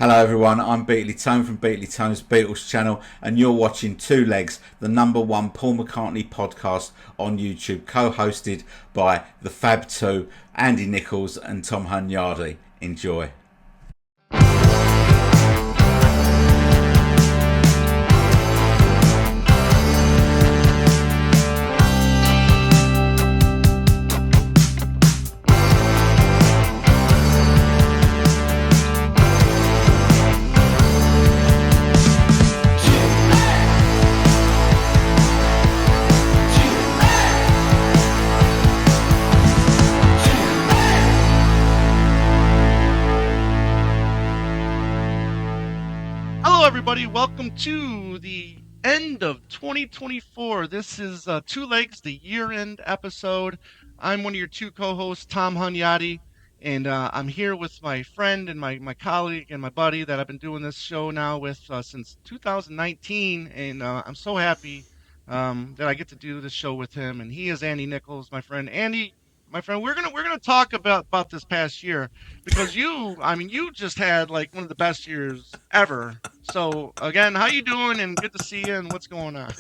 Hello everyone, I'm Beatley Tone from Beatley Tone's Beatles channel, and you're watching Two Legs, the #1 Paul McCartney podcast on YouTube, co-hosted by the Fab Two, Andy Nichols and Tom Hunyadi. Enjoy. Everybody, welcome to the end of 2024. This is Two Legs, the year-end episode. I'm one of your two co-hosts, Tom Hunyadi, and I'm here with my friend and my colleague and my buddy that I've been doing this show now with since 2019, and I'm so happy that I get to do this show with him. And he is Andy Nichols, my friend. Andy, my friend, we're gonna talk about this past year because you just had like one of the best years ever. So again, how you doing? And good to see you. And what's going on?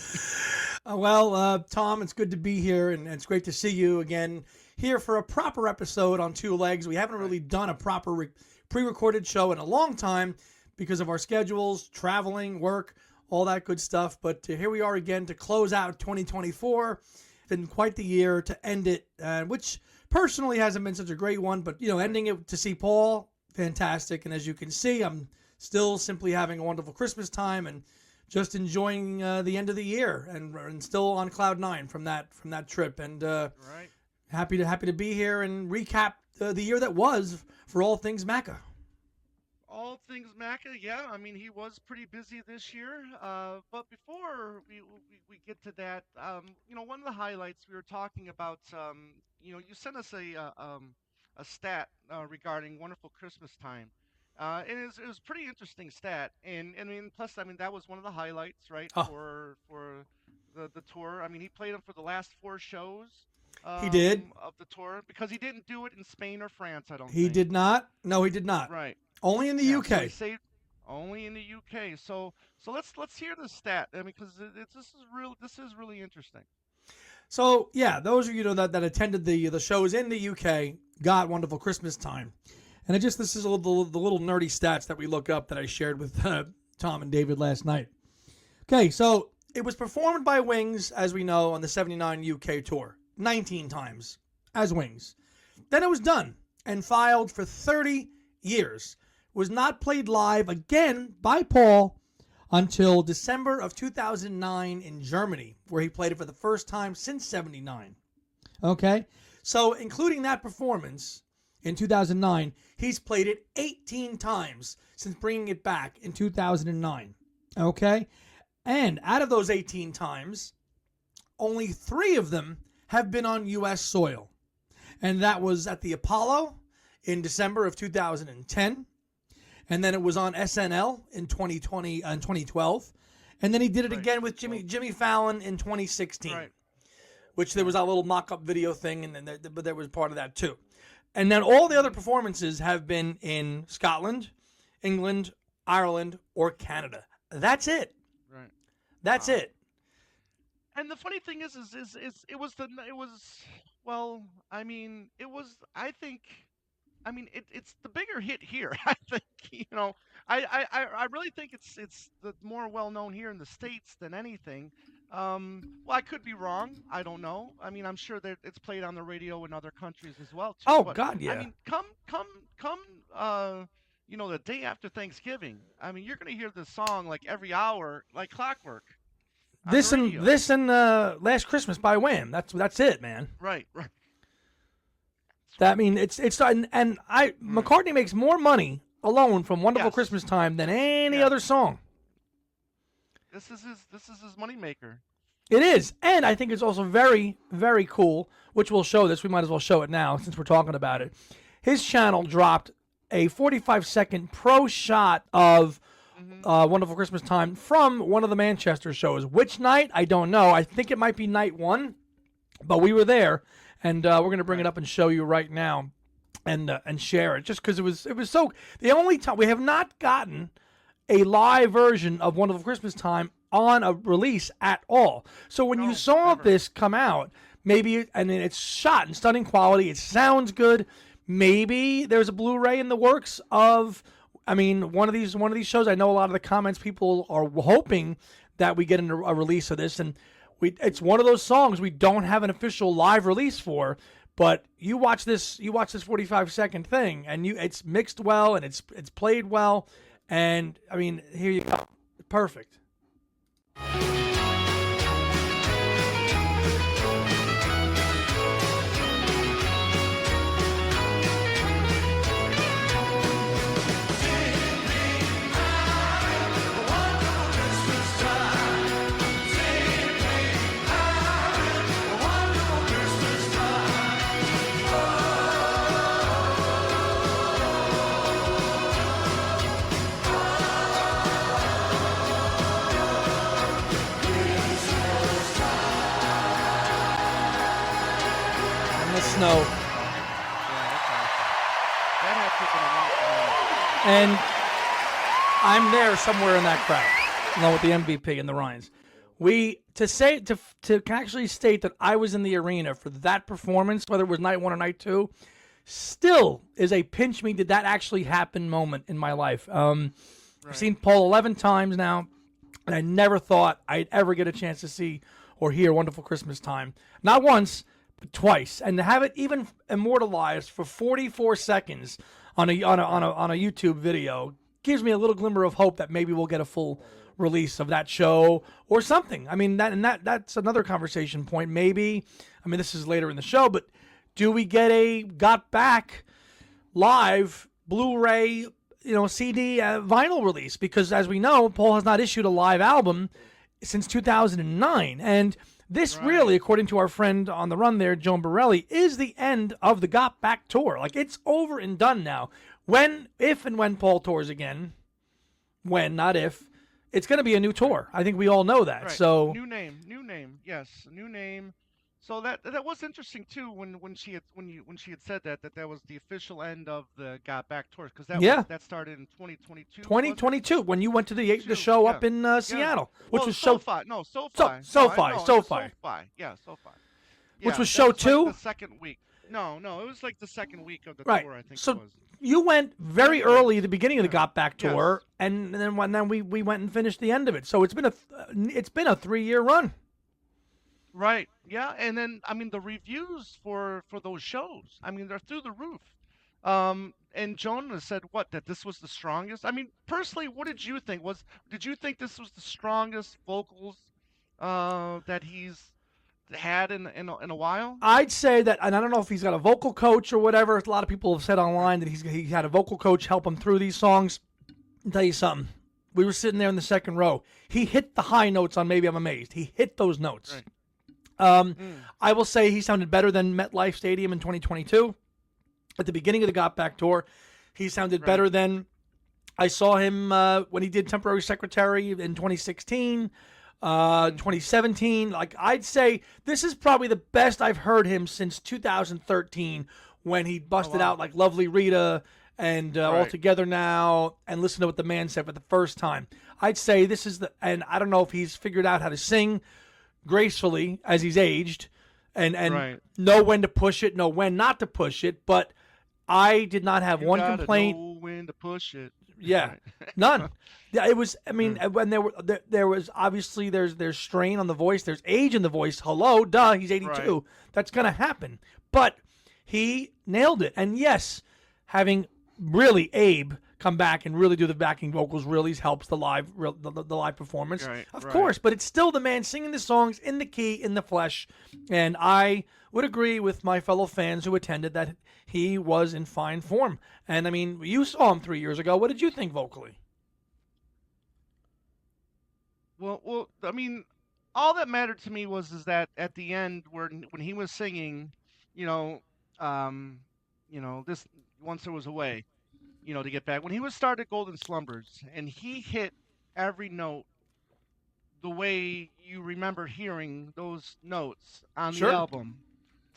Tom, it's good to be here, and it's great to see you again here for a proper episode on Two Legs. We haven't really done a proper pre-recorded show in a long time because of our schedules, traveling, work, all that good stuff. But here we are again to close out 2024. Been quite the year to end it, which personally hasn't been such a great one, but ending it to see Paul, fantastic. And as you can see, I'm still simply having a wonderful Christmas time and just enjoying the end of the year, and still on cloud nine from that trip. And Right. happy to be here and recap the year that was for all things Macca. All things Macca, yeah. I mean, he was pretty busy this year. But before we get to that, one of the highlights we were talking about, you sent us a stat regarding Wonderful Christmas Time. And it was a pretty interesting stat. And I mean, plus, I mean, that was one of the highlights, right, Oh. for the tour. I mean, he played them for the last four shows. He did. Of the tour, because he didn't do it in Spain or France, I don't He think. did not. No, he did not. Right. Only in the Yeah, so UK. he saved only in the UK. So let's hear the stat. I mean, because this is really interesting. So yeah, those of you that attended the shows in the UK got Wonderful Christmas Time, and this is the little nerdy stats that we look up that I shared with Tom and David last night. Okay, so it was performed by Wings, as we know, on the '79 UK tour 19 times as Wings. Then it was done and filed for 30 years. Was not played live again by Paul until December of 2009 in Germany, where he played it for the first time since '79. Okay? So, including that performance in 2009, he's played it 18 times since bringing it back in 2009. Okay? And out of those 18 times, only 3 of them have been on U.S. soil. And that was at the Apollo in December of 2010. And then it was on SNL in 2020 and 2012, and then he did it again with Jimmy Fallon in 2016, Right. which there was that little mock-up video thing, and then but there was part of that too. And then all the other performances have been in Scotland, England, Ireland, or Canada. That's it. Right. That's it. And the funny thing is well, I mean, it was, I mean, it's the bigger hit here. I think, I really think it's the more well known here in the States than anything. Well, I could be wrong. I don't know. I mean, I'm sure that it's played on the radio in other countries as well too. Oh But God, I yeah. mean, the day after Thanksgiving. I mean, you're gonna hear this song like every hour, like clockwork. On This the and radio. this and Last Christmas by Wham. That's it, man. Right. That, I mean, it's McCartney makes more money alone from Wonderful Yes. Christmas Time than any Yeah. other song. This is his moneymaker. It is, and I think it's also very, very cool, which we'll show this. We might as well show it now since we're talking about it. His channel dropped a 45-second pro shot of Wonderful Christmas Time from one of the Manchester shows. Which night? I don't know. I think it might be night 1, but we were there, and we're going to bring it up and show you right now. and share it, just because it was so. The only time we have not gotten a live version of Wonderful Christmas Time on a release at all. So when you saw never. this come out, maybe, and it's shot in stunning quality, it sounds good. Maybe there's a Blu-ray in the works of. I mean, one of these shows. I know a lot of the comments people are hoping that we get a release of this, and it's one of those songs we don't have an official live release for. But you watch this 45-second thing, and it's mixed well, and it's played well, and I mean, here you go, perfect. Snow. That had And I'm there somewhere in that crowd, along with the MVP and the Ryans. To actually state that I was in the arena for that performance, whether it was night 1 or night 2, still is a pinch me, did that actually happen moment in my life. I've seen Paul 11 times now, and I never thought I'd ever get a chance to see or hear Wonderful Christmas Time. Not once, twice, and to have it even immortalized for 44 seconds on a YouTube video gives me a little glimmer of hope that maybe we'll get a full release of that show or something. I mean, that's another conversation point. Maybe, I mean, this is later in the show, but do we get a Got Back live Blu-ray, CD, vinyl release? Because as we know, Paul has not issued a live album since 2009, and this really, according to our friend on the run there, Joan Borelli, is the end of the Got Back tour. Like, it's over and done now. If and when Paul tours again, not if, it's going to be a new tour. I think we all know that. Right. So new name, yes, new name. So that was interesting too when she had said that was the official end of the Got Back tour, because that started in 2022. 2022 when you went to the show up in Seattle, which was SoFi. No, SoFi. SoFi. Yeah, SoFi. Which was show 2? Like the second week. No, it was like the second week of the tour. I think so it was. You went very early at the beginning of the Got Back tour, and then we went and finished the end of it. So it's been a 3-year run. Right. Yeah. And then, I mean, the reviews for those shows, I mean, they're through the roof. And Jonah said that this was the strongest. I mean, personally, what did you think? Did you think this was the strongest vocals that he's had in a while? I'd say that, and I don't know if he's got a vocal coach or whatever. A lot of people have said online that he had a vocal coach help him through these songs. I'll tell you something. We were sitting there in the second row. He hit the high notes on Maybe I'm Amazed. He hit those notes. Right. I will say he sounded better than MetLife Stadium in 2022. At the beginning of the Got Back tour, he sounded better than I saw him when he did Temporary Secretary in 2016, 2017. Like, I'd say this is probably the best I've heard him since 2013 when he busted out like Lovely Rita and All Together Now and Listen to What the Man Said for the first time. I'd say this is and I don't know if he's figured out how to sing gracefully as he's aged and know when to push it, know when not to push it, but I did not have one complaint. Know when to push it. Yeah, none. Yeah, it was. I mean, when there was obviously there's strain on the voice, there's age in the voice. Hello, duh, he's 82. Right. That's gonna happen. But he nailed it. And yes, having really Abe come back and really do the backing vocals really helps the live performance, of course. But it's still the man singing the songs in the key, in the flesh. And I would agree with my fellow fans who attended that he was in fine form. And I mean, you saw him 3 years ago. What did you think vocally? Well, I mean, all that mattered to me is that at the end, when he was singing, this Once There Was a Way, to get back, when he was started Golden Slumbers, and he hit every note the way you remember hearing those notes on the album,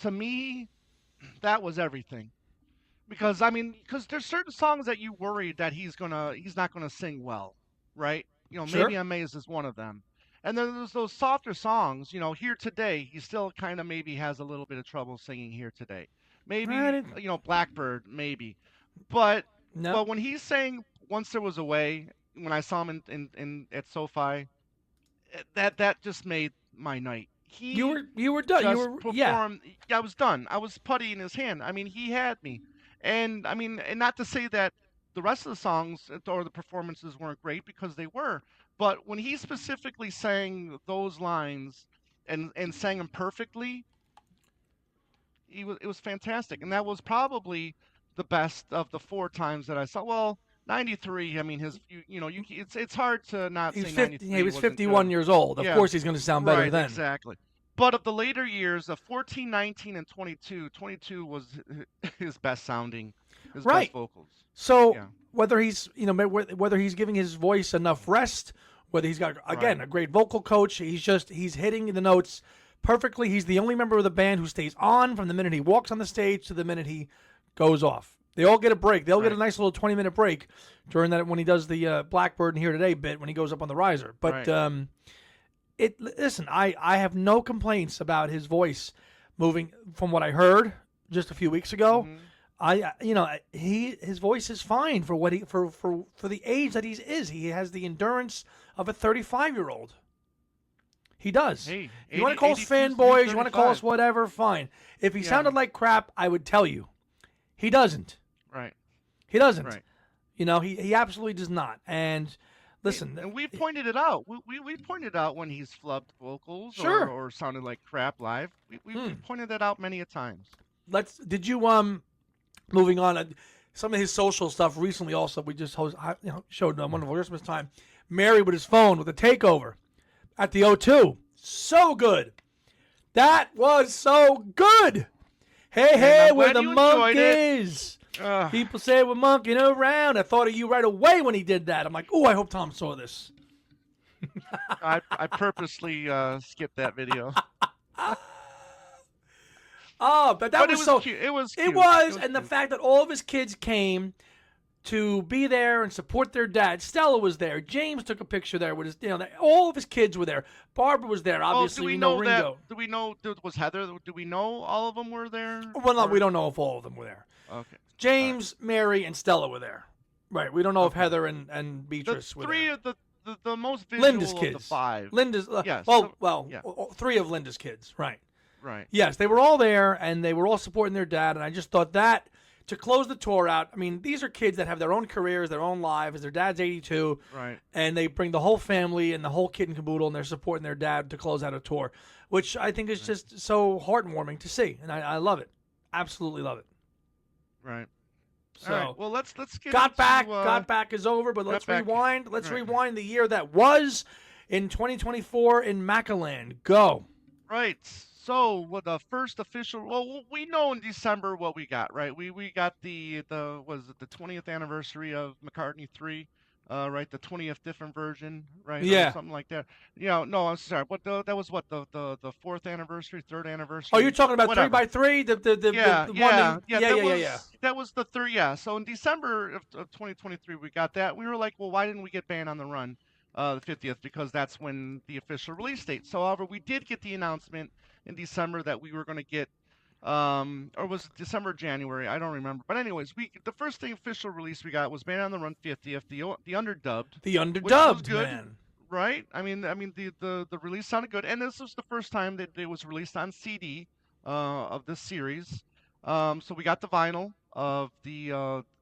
to me, that was everything. because I mean, because there's certain songs that you worry that he's not gonna sing well, right? You know, Sure. maybe Amaze is one of them. And then there's those softer songs, Here Today, he still kind of maybe has a little bit of trouble singing Here Today. I Maybe, didn't. Blackbird, maybe. But No. but when he sang Once There Was a Way, when I saw him in at SoFi, that just made my night. He You were done. You just were yeah. performed. I was done. I was putty in his hand. I mean, he had me. And I mean, and not to say that the rest of the songs or the performances weren't great, because they were. But when he specifically sang those lines and sang them perfectly, it was fantastic. And that was probably the best of the four times that I saw. Well, 93. I mean, it's hard to not say 93. He was wasn't 51 good. years old. Of Yeah, course, he's going to sound better right, then. exactly. But of the later years of 14, 19, and 22, 22 was his best sounding, his Right. best vocals. So Yeah. whether he's whether he's giving his voice enough rest, whether he's got again Right. a great vocal coach, he's hitting the notes perfectly. He's the only member of the band who stays on from the minute he walks on the stage to the minute he goes off. They all get a break. They'll get a Right. nice little 20-minute break during that when he does the Blackbird and Here Today bit when he goes up on the riser. But Right. listen, I have no complaints about his voice moving from what I heard just a few weeks ago. His voice is fine for what for the age that he is. He has the endurance of a 35-year-old. He does. Hey, You want to call us 82 to fanboys, you want to call us 35. whatever, fine. If he Yeah. sounded like crap, I would tell you. He doesn't. Right. He doesn't. Right. He absolutely does not. And listen, And we pointed it out. We pointed out when he's flubbed vocals Sure. or sounded like crap live. We pointed that out many a times. did you moving on, some of his social stuff recently also, we just showed Wonderful Christmas Time. Mary with his phone with a takeover at the O2. So good. That was so good. Hey, I'm we're glad the you enjoyed it. monkeys. People say we're monkeying around. I thought of you right away when he did that. I'm like, oh, I hope Tom saw this. I purposely skipped that video. Oh, but But was so cute. It was It cute. was, and the cute. fact that all of his kids came to be there and support their dad. Stella was there. James took a picture there with his, all of his kids were there. Barbara was there. Obviously, do we know know Ringo. that? Do we know? Was Heather? Do we know all of them were there? Well, no, Or- we don't know if all of them were there. Okay. James, Mary, and Stella were there. Right. We don't know if Okay. Heather and The Beatrice were three there. of the most visual Linda's of kids. the five. Linda's. Yes, yeah. Three of Linda's kids. Right. Right. Yes, they were all there, and they were all supporting their dad, and I just thought that, to close the tour out, I mean, these are kids that have their own careers, their own lives. Their dad's 82, Right. and they bring the whole family and the whole kit and caboodle, and they're supporting their dad to close out a tour, which I think is just so heartwarming to see, and I love it. Absolutely love it. Right. So, All right. Well, let's get Got into, Back. Got Back is over, but let's Back. rewind. Let's Right. rewind the year that was in 2024 in Maccaland. Go. Right. So, the first official. Well, we know in December what we got, right? We got the 20th anniversary of McCartney 3, right? The 20th different version, right? Or Yeah. something like that. No, I'm sorry. That was what the fourth anniversary, third anniversary. Oh, you're talking about Whatever. 3x3, the Yeah, one. yeah, Yeah. That was the third. Yeah. So in December of 2023, we got that. We were like, well, why didn't we get Band on the Run, the 50th? Because that's when the official release date. So, however, we did get the announcement in December that we were going to get, or was it December or January? I don't remember. But anyways, the first thing official release we got was Band on the Run 50th, the Underdubbed. The was Underdubbed, good. man. Right? I mean, the release sounded good, and this was the first time that it was released on CD of this series. So we got the vinyl of the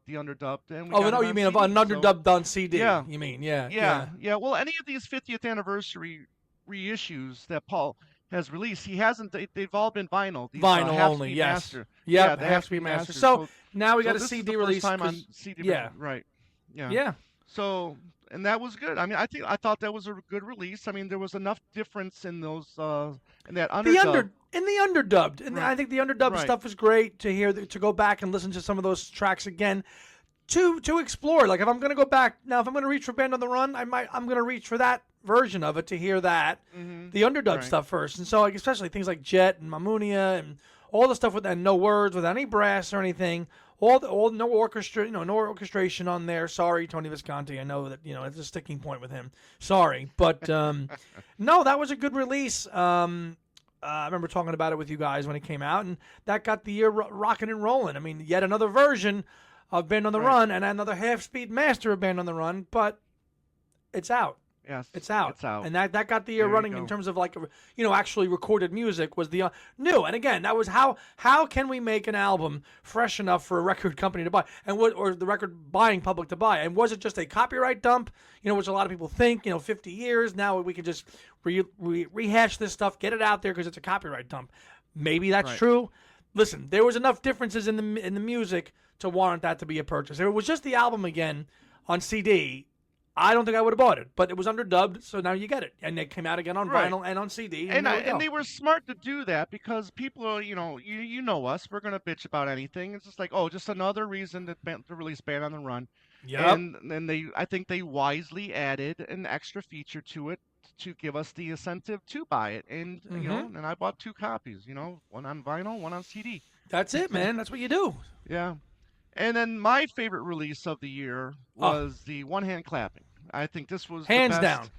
Underdubbed, and we Oh, got no, it you on mean CD, an Underdubbed on CD. Yeah. You mean, yeah. yeah. Well, any of these 50th anniversary reissues that Paul has released, he hasn't. They've all been vinyl. These, Vinyl have to only, be yes. mastered. Yep, they has to be mastered. So now we got a this is CD the release. First time on 'cause- CD. yeah. Right. Yeah. Yeah. So, and that was good. I mean, I thought that was a good release. I mean, there was enough difference in those in that Underdubbed. In the Underdubbed, and Right. I think the Underdubbed Right. stuff is great to hear. To go back and listen to some of those tracks again, to explore. Like if I'm going to go back now, if I'm going to reach for Band on the Run, I'm going to reach for that version of it to hear that the Underdubbed Right. stuff first. And so, like especially things like Jet and Mamunia and all the stuff with and no words, without any brass or anything. all no orchestra, no orchestration on there. Sorry, Tony Visconti. I know that it's a sticking point with him. Sorry, but no, that was a good release. I remember talking about it with you guys when it came out, and that got the year rocking and rolling. I mean, yet another version of Band on the Run and another half-speed master of Band on the Run, but it's out. Yes, it's out. It's out. And that got the year running in terms of actually recorded music was the new. And again, that was how can we make an album fresh enough for a record company to buy or the record buying public to buy? And was it just a copyright dump? Which a lot of people think, 50 years now we can just rehash this stuff, get it out there because it's a copyright dump. Maybe that's true. Listen, there was enough differences in the music to warrant that to be a purchase. If it was just the album again on CD, I don't think I would have bought it, but it was underdubbed, so now you get it. And it came out again on vinyl and on CD. And they were smart to do that because people are, you know us, we're going to bitch about anything. It's just like, just another reason to release Band on the Run. Yeah. And I think they wisely added an extra feature to it to give us the incentive to buy it. And, and I bought 2 copies, one on vinyl, one on CD. That's it, man. That's what you do. Yeah. And then my favorite release of the year was the One Hand Clapping. I think this was hands the best,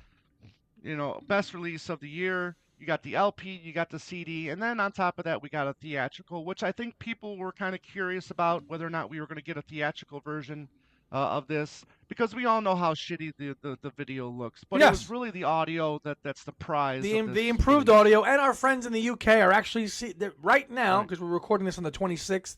down. Best release of the year. You got the LP, you got the CD, and then on top of that, we got a theatrical, which I think people were kind of curious about whether or not we were going to get a theatrical version of this, because we all know how shitty the video looks. But it was really the audio that's the prize. The improved audio, and our friends in the UK are actually right now, because we're recording this on the 26th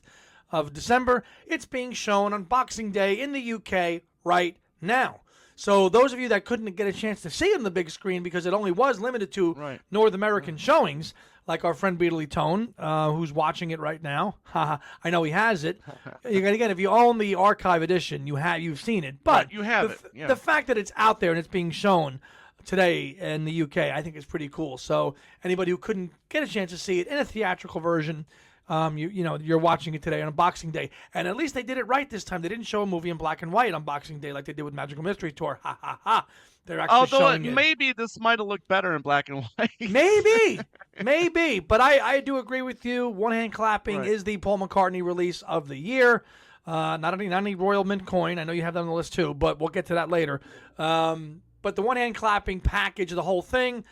of December. It's being shown on Boxing Day in the UK right now. So those of you that couldn't get a chance to see it on the big screen because it only was limited to North American showings, like our friend Beatles Tone, who's watching it right now. I know he has it. Again, if you own the archive edition, you've seen it. But you have it. Yeah. The fact that it's out there and it's being shown today in the UK, I think is pretty cool. So anybody who couldn't get a chance to see it in a theatrical version, you're watching it today on Boxing Day, and at least they did it right this time. They didn't show a movie in black and white on Boxing Day like they did with Magical Mystery Tour. Ha ha ha! They're actually showing it. Maybe this might have looked better in black and white. maybe. But I do agree with you. One Hand Clapping is the Paul McCartney release of the year. Not any Royal Mint coin. I know you have that on the list too, but we'll get to that later. But the One Hand Clapping package, the whole thing.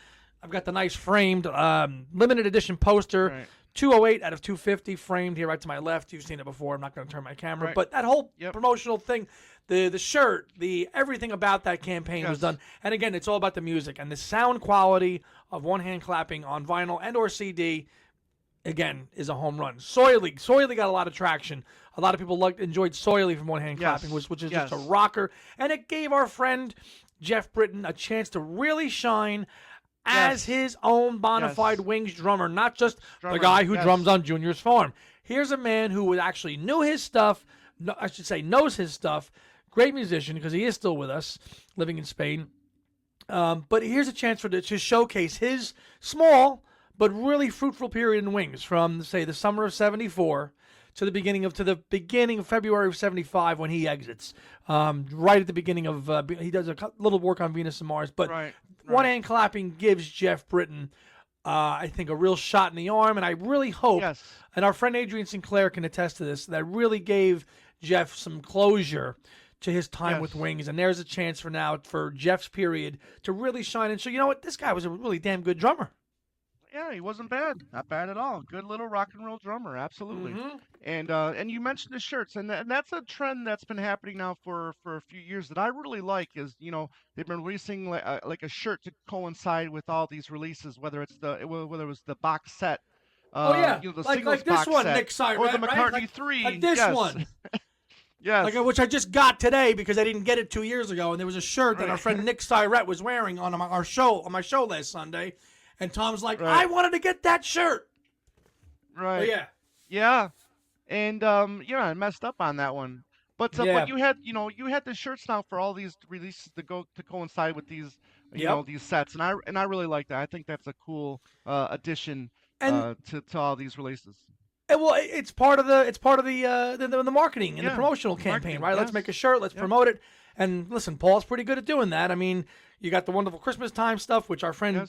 I've got the nice framed limited edition poster. Right. 208 out of 250 framed here right to my left. You've seen it before. I'm not going to turn my camera. But that whole promotional thing, the shirt, everything about that campaign was done. And again, it's all about the music and the sound quality of One Hand Clapping on vinyl and or CD, again, is a home run. Soy League got a lot of traction. A lot of people enjoyed Soy from One Hand Clapping, which is just a rocker. And it gave our friend Jeff Britton a chance to really shine as his own bona fide Wings drummer, not just the guy who drums on Junior's Farm. Here's a man who actually knew his stuff, knows his stuff, great musician because he is still with us, living in Spain. But here's a chance to showcase his small but really fruitful period in Wings from, say, the summer of '74 to the beginning of February of '75 when he exits. Right at the beginning of he does a little work on Venus and Mars, but One Hand Clapping gives Jeff Britton, I think, a real shot in the arm, and I really hope, and our friend Adrian Sinclair can attest to this, that really gave Jeff some closure to his time with Wings, and there's a chance for Jeff's period to really shine and show, you know what, this guy was a really damn good drummer. Yeah, he wasn't bad. Not bad at all. Good little rock and roll drummer, absolutely. Mm-hmm. And you mentioned the shirts, and that's a trend that's been happening now for a few years that I really like. Is they've been releasing like a shirt to coincide with all these releases, whether it was the box set. The singles this box one, set, Nick Cyrett, or the McCartney right? 3. Like this one. Yes. Which I just got today because I didn't get it 2 years ago, and there was a shirt that our friend Nick Cyrett was wearing on my show last Sunday. And Tom's like, I wanted to get that shirt. Right. But yeah. And I messed up on that one. But you had the shirts now for all these releases to coincide with these these sets, and I really like that. I think that's a cool addition to all these releases. And it's part of the marketing and the promotional campaign, right? Yes. Let's make a shirt, let's promote it. And listen, Paul's pretty good at doing that. I mean, you got the wonderful Christmas time stuff, which our friend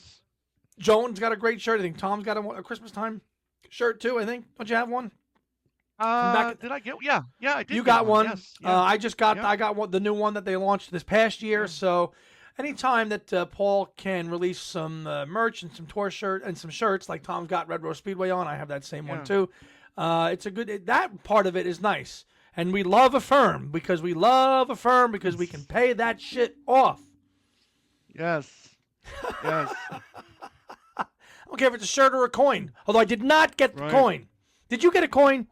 Joan's got a great shirt. I think Tom's got a Christmas time shirt too. I think. Don't you have one? From back, Did I get? Yeah, I did. you get got one. Yes. Yeah. I just got Yep. I got one, the new one that they launched this past year. So anytime that Paul can release some merch and some tour shirt and some shirts like Tom's got Red Rose Speedway on, I have that same one Yeah. too. It's a good that part of it is nice, and we love Affirm because we can pay that shit off. Yes. Yes. I don't care if it's a shirt or a coin. Although I did not get the Right. coin. Did you get a coin?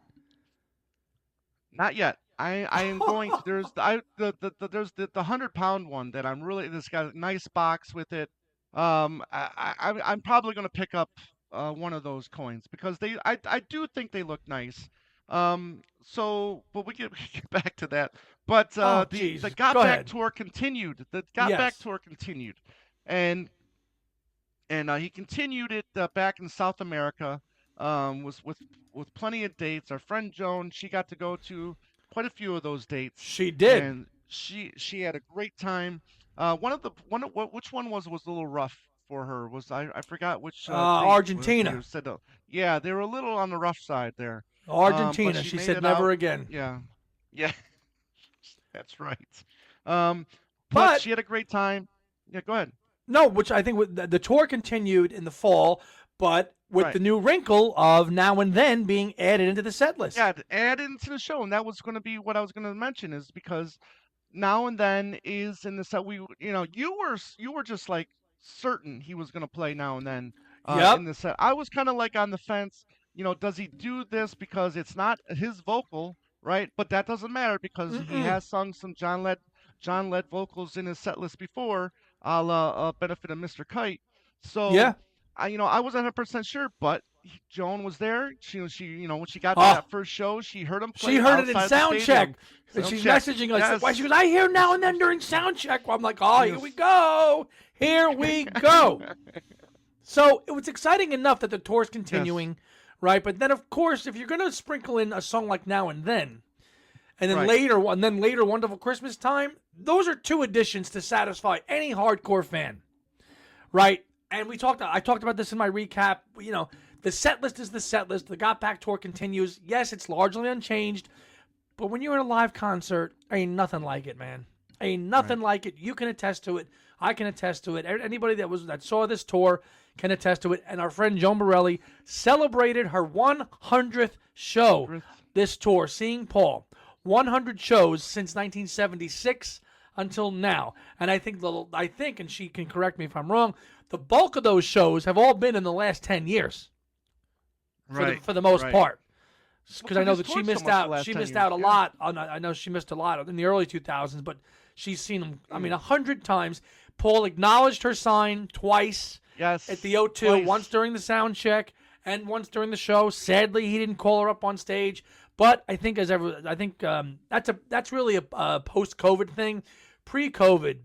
Not yet. I am going to. There's there's the 100-pound one that I'm really. This got a nice box with it. I'm probably going to pick up one of those coins because I do think they look nice. But we get back to that. But the Jesus. Got Go Back ahead. tour continued. The Got Yes. Back tour continued, and he continued it back in South America. Was with plenty of dates. Our friend Joan, she got to go to quite a few of those dates. She did. And she had a great time. Which one was a little rough for her? I forgot which date Argentina. they said, yeah, they were a little on the rough side there. Argentina. But She made said it never out. again. Yeah, that's right. But But she had a great time. Yeah, go ahead. No, which I think the tour continued in the fall, but with Right. the new wrinkle of Now and Then being added into the set list. Yeah, to add into the show, and that was going to be what I was going to mention, is because Now and Then is in the set. You were just like certain he was going to play Now and Then Yep. in the set. I was kind of like on the fence. Does he do this because it's not his vocal, right? But that doesn't matter because he has sung some John Led vocals in his set list before, a la Benefit of Mr. Kite. So Yeah. I wasn't 100% sure, but Joan was there. She when she got to Oh. that first show, she heard him play. She heard it in outside the sound stadium. check. And Sound she's check. messaging us. Yes. Why she goes, I hear Now and Then during sound check. Well, I'm like, oh, here Yes. we go. Here we go. So it was exciting enough that the tour's continuing, right? But then, of course, if you're going to sprinkle in a song like Now and Then, and then Right. later, Wonderful Christmas Time, those are two additions to satisfy any hardcore fan, right? And I talked about this in my recap. The set list is the set list. The Got Back tour continues. Yes, it's largely unchanged, but when you're in a live concert, ain't nothing like it, man. Ain't nothing like it. You can attest to it. I can attest to it. Anybody that saw this tour can attest to it. And our friend Joan Borelli celebrated her 100th show this tour, seeing Paul. 100 shows since 1976 until now. And I think, and she can correct me if I'm wrong, the bulk of those shows have all been in the last 10 years. For the most part. Because I know that she missed out. She missed out a lot. I know she missed a lot in the early 2000s, but she's seen them, 100 times. Paul acknowledged her sign twice. Yes. At the O2, twice. once during the sound check and once during the show. Sadly, he didn't call her up on stage. But I think that's really a post-COVID thing. Pre-COVID,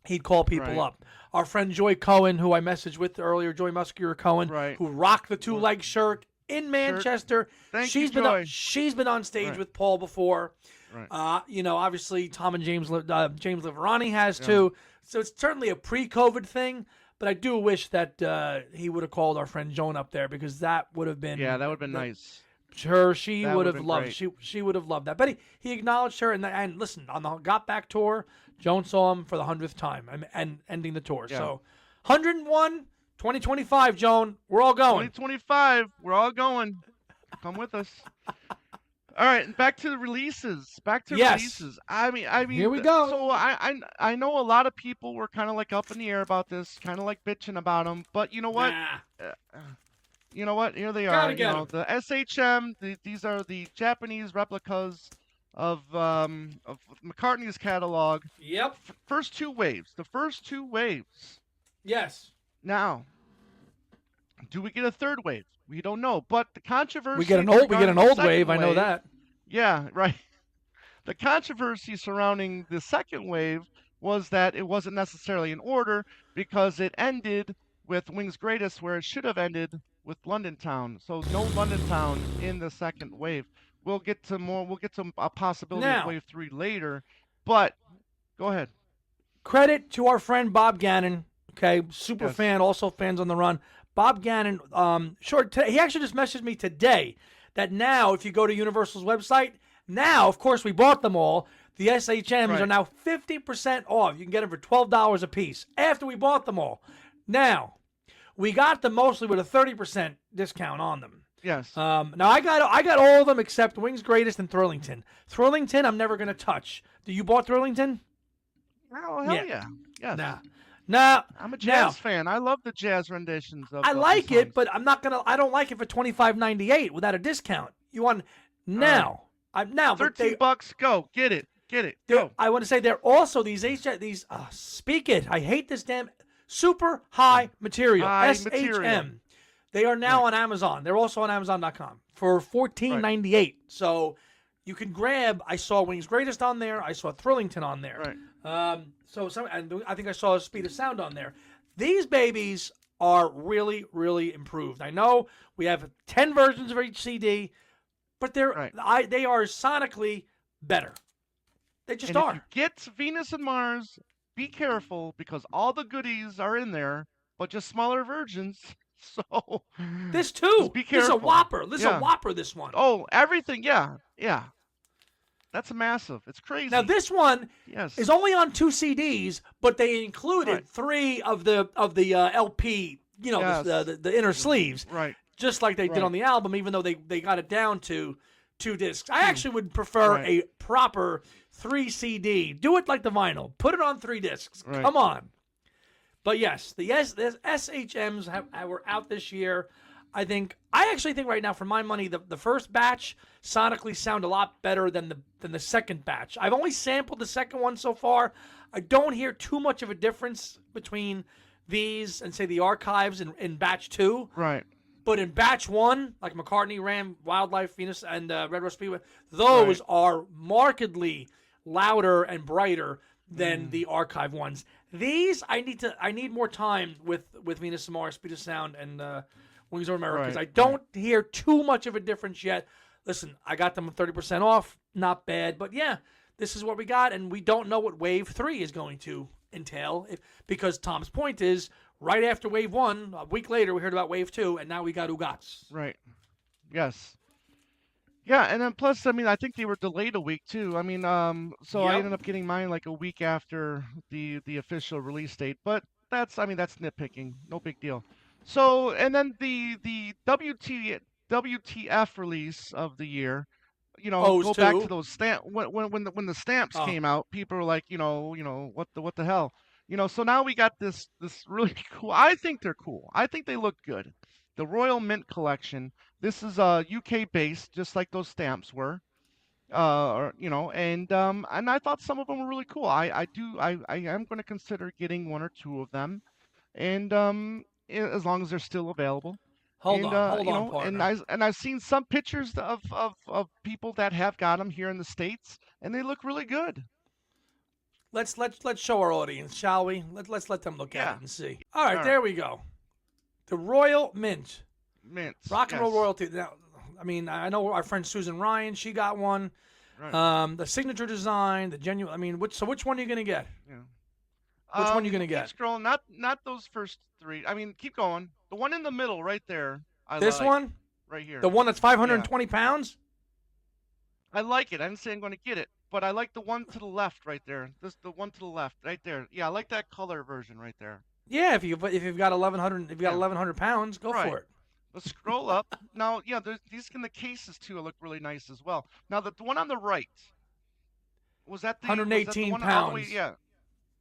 he'd call people up. Our friend Joy Cohen, who I messaged with earlier, Joy Muscular Cohen, who rocked the two-leg shirt in Manchester. She's been on stage with Paul before. Right. Obviously Tom and James Liverani has too. So it's certainly a pre-COVID thing. But I do wish that he would have called our friend Joan up there because that would have been that would have been nice. She would have loved. She would have loved that. But he acknowledged her and listen on the Got Back tour. Joan saw him for the 100th time and ending the tour. Yeah. So 101, 2025, Joan, we're all going. 2025, we're all going. Come with us. All right, and back to the releases. Releases. I mean, here we go. So I know a lot of people were kind of like up in the air about this, kind of like bitching about them. But you know what? You know what? Here they are. The SHM. These are the Japanese replicas of McCartney's catalog. Yep. First two waves. The first two waves. Yes. Now, do we get a third wave? We don't know. But the controversy. We get an old wave. I know that. Yeah, right. The controversy surrounding the second wave was that it wasn't necessarily in order because it ended with Wings Greatest where it should have ended with London Town. So no London Town in the second wave. We'll get to more. We'll get to a possibility of wave 3 later. But go ahead. Credit to our friend Bob Gannon. Okay, super fan, also fans on the run. Bob Gannon, he actually just messaged me today that now, if you go to Universal's website, now, of course, we bought them all. The SHMs are now 50% off. You can get them for $12 a piece after we bought them all. Now, we got them mostly with a 30% discount on them. Yes. Now, I got all of them except Wings Greatest and Thrillington. Thrillington, I'm never going to touch. Do you bought Thrillington? Oh, hell yeah. Yes. Nah. I'm a jazz fan. I love the jazz renditions of I the like songs. it, but I don't like it for $25.98 without a discount. You want now. Now $13, go. Get it. Go. I want to say they're also these speak it. I hate this damn super high material. SHM. Material. They are now on Amazon. They're also on Amazon.com for $14.98. So you can grab. I saw Wings Greatest on there. I saw Thrillington on there. Right. And I think I saw Speed of Sound on there. These babies are really, really improved. I know we have 10 versions of each CD, but they are sonically better. They just are. If you get Venus and Mars, be careful because all the goodies are in there, but just smaller versions. So this too. Be careful. This is a whopper. This is a whopper. This one. Oh, everything. Yeah. That's massive. It's crazy. Now this one is only on 2 CDs, but they included 3 of the LP. You know, the inner sleeves. Right. Just like they did on the album, even though they got it down to 2 discs. I actually would prefer a proper 3 CD. Do it like the vinyl. Put it on 3 discs. Right. Come on. But yes, the SHMs were out this year. I actually think right now, for my money, the first batch sonically sound a lot better than the second batch. I've only sampled the second one so far. I don't hear too much of a difference between these and say the archives in batch 2. Right. But in batch 1, like McCartney, Ram, Wildlife, Venus, and Red Rose Speedway, those are markedly louder and brighter than the archive ones. These I need more time with Venus and Mars, Speed of Sound, and Wings of America, because I don't hear too much of a difference yet. Listen, I got them 30% off, not bad, but yeah, this is what we got, and we don't know what Wave 3 is going to entail, because Tom's point is, right after Wave 1, a week later, we heard about Wave 2, and now we got Ugats. Right. Yes. Yeah, and then plus, I mean, I think they were delayed a week too. I mean, so I ended up getting mine like a week after the official release date. But that's nitpicking, no big deal. So, and then the WTF release of the year, go back to those when the stamps came out, people were like, what the hell, So now we got this really cool. I think they're cool. I think they look good. The Royal Mint Collection. This is UK based, just like those stamps were, and I thought some of them were really cool. I am going to consider getting 1 or 2 of them, and as long as they're still available. Hold on, partner. And I've seen some pictures of people that have got them here in the States, and they look really good. Let's show our audience, shall we? Let's let them look at it and see. All right, there we go. The Royal Mint. Rock and roll royalty. Now, I mean, I know our friend Susan Ryan, she got one. Right. The signature design, the genuine. I mean, which one are you gonna get? Yeah. Which one are you gonna get? Keep scrolling. Not those first 3. I mean, keep going. The one in the middle, right there. This one, right here. The one that's 520 pounds. I like it. I didn't say I'm going to get it, but I like the one to the left, right there. The one to the left, right there. Yeah, I like that color version right there. Yeah, if you've got 1,100 pounds, go for it. Let's scroll up. Now, these in the cases too look really nice as well. Now, the one on the right, was that the 118 one pounds?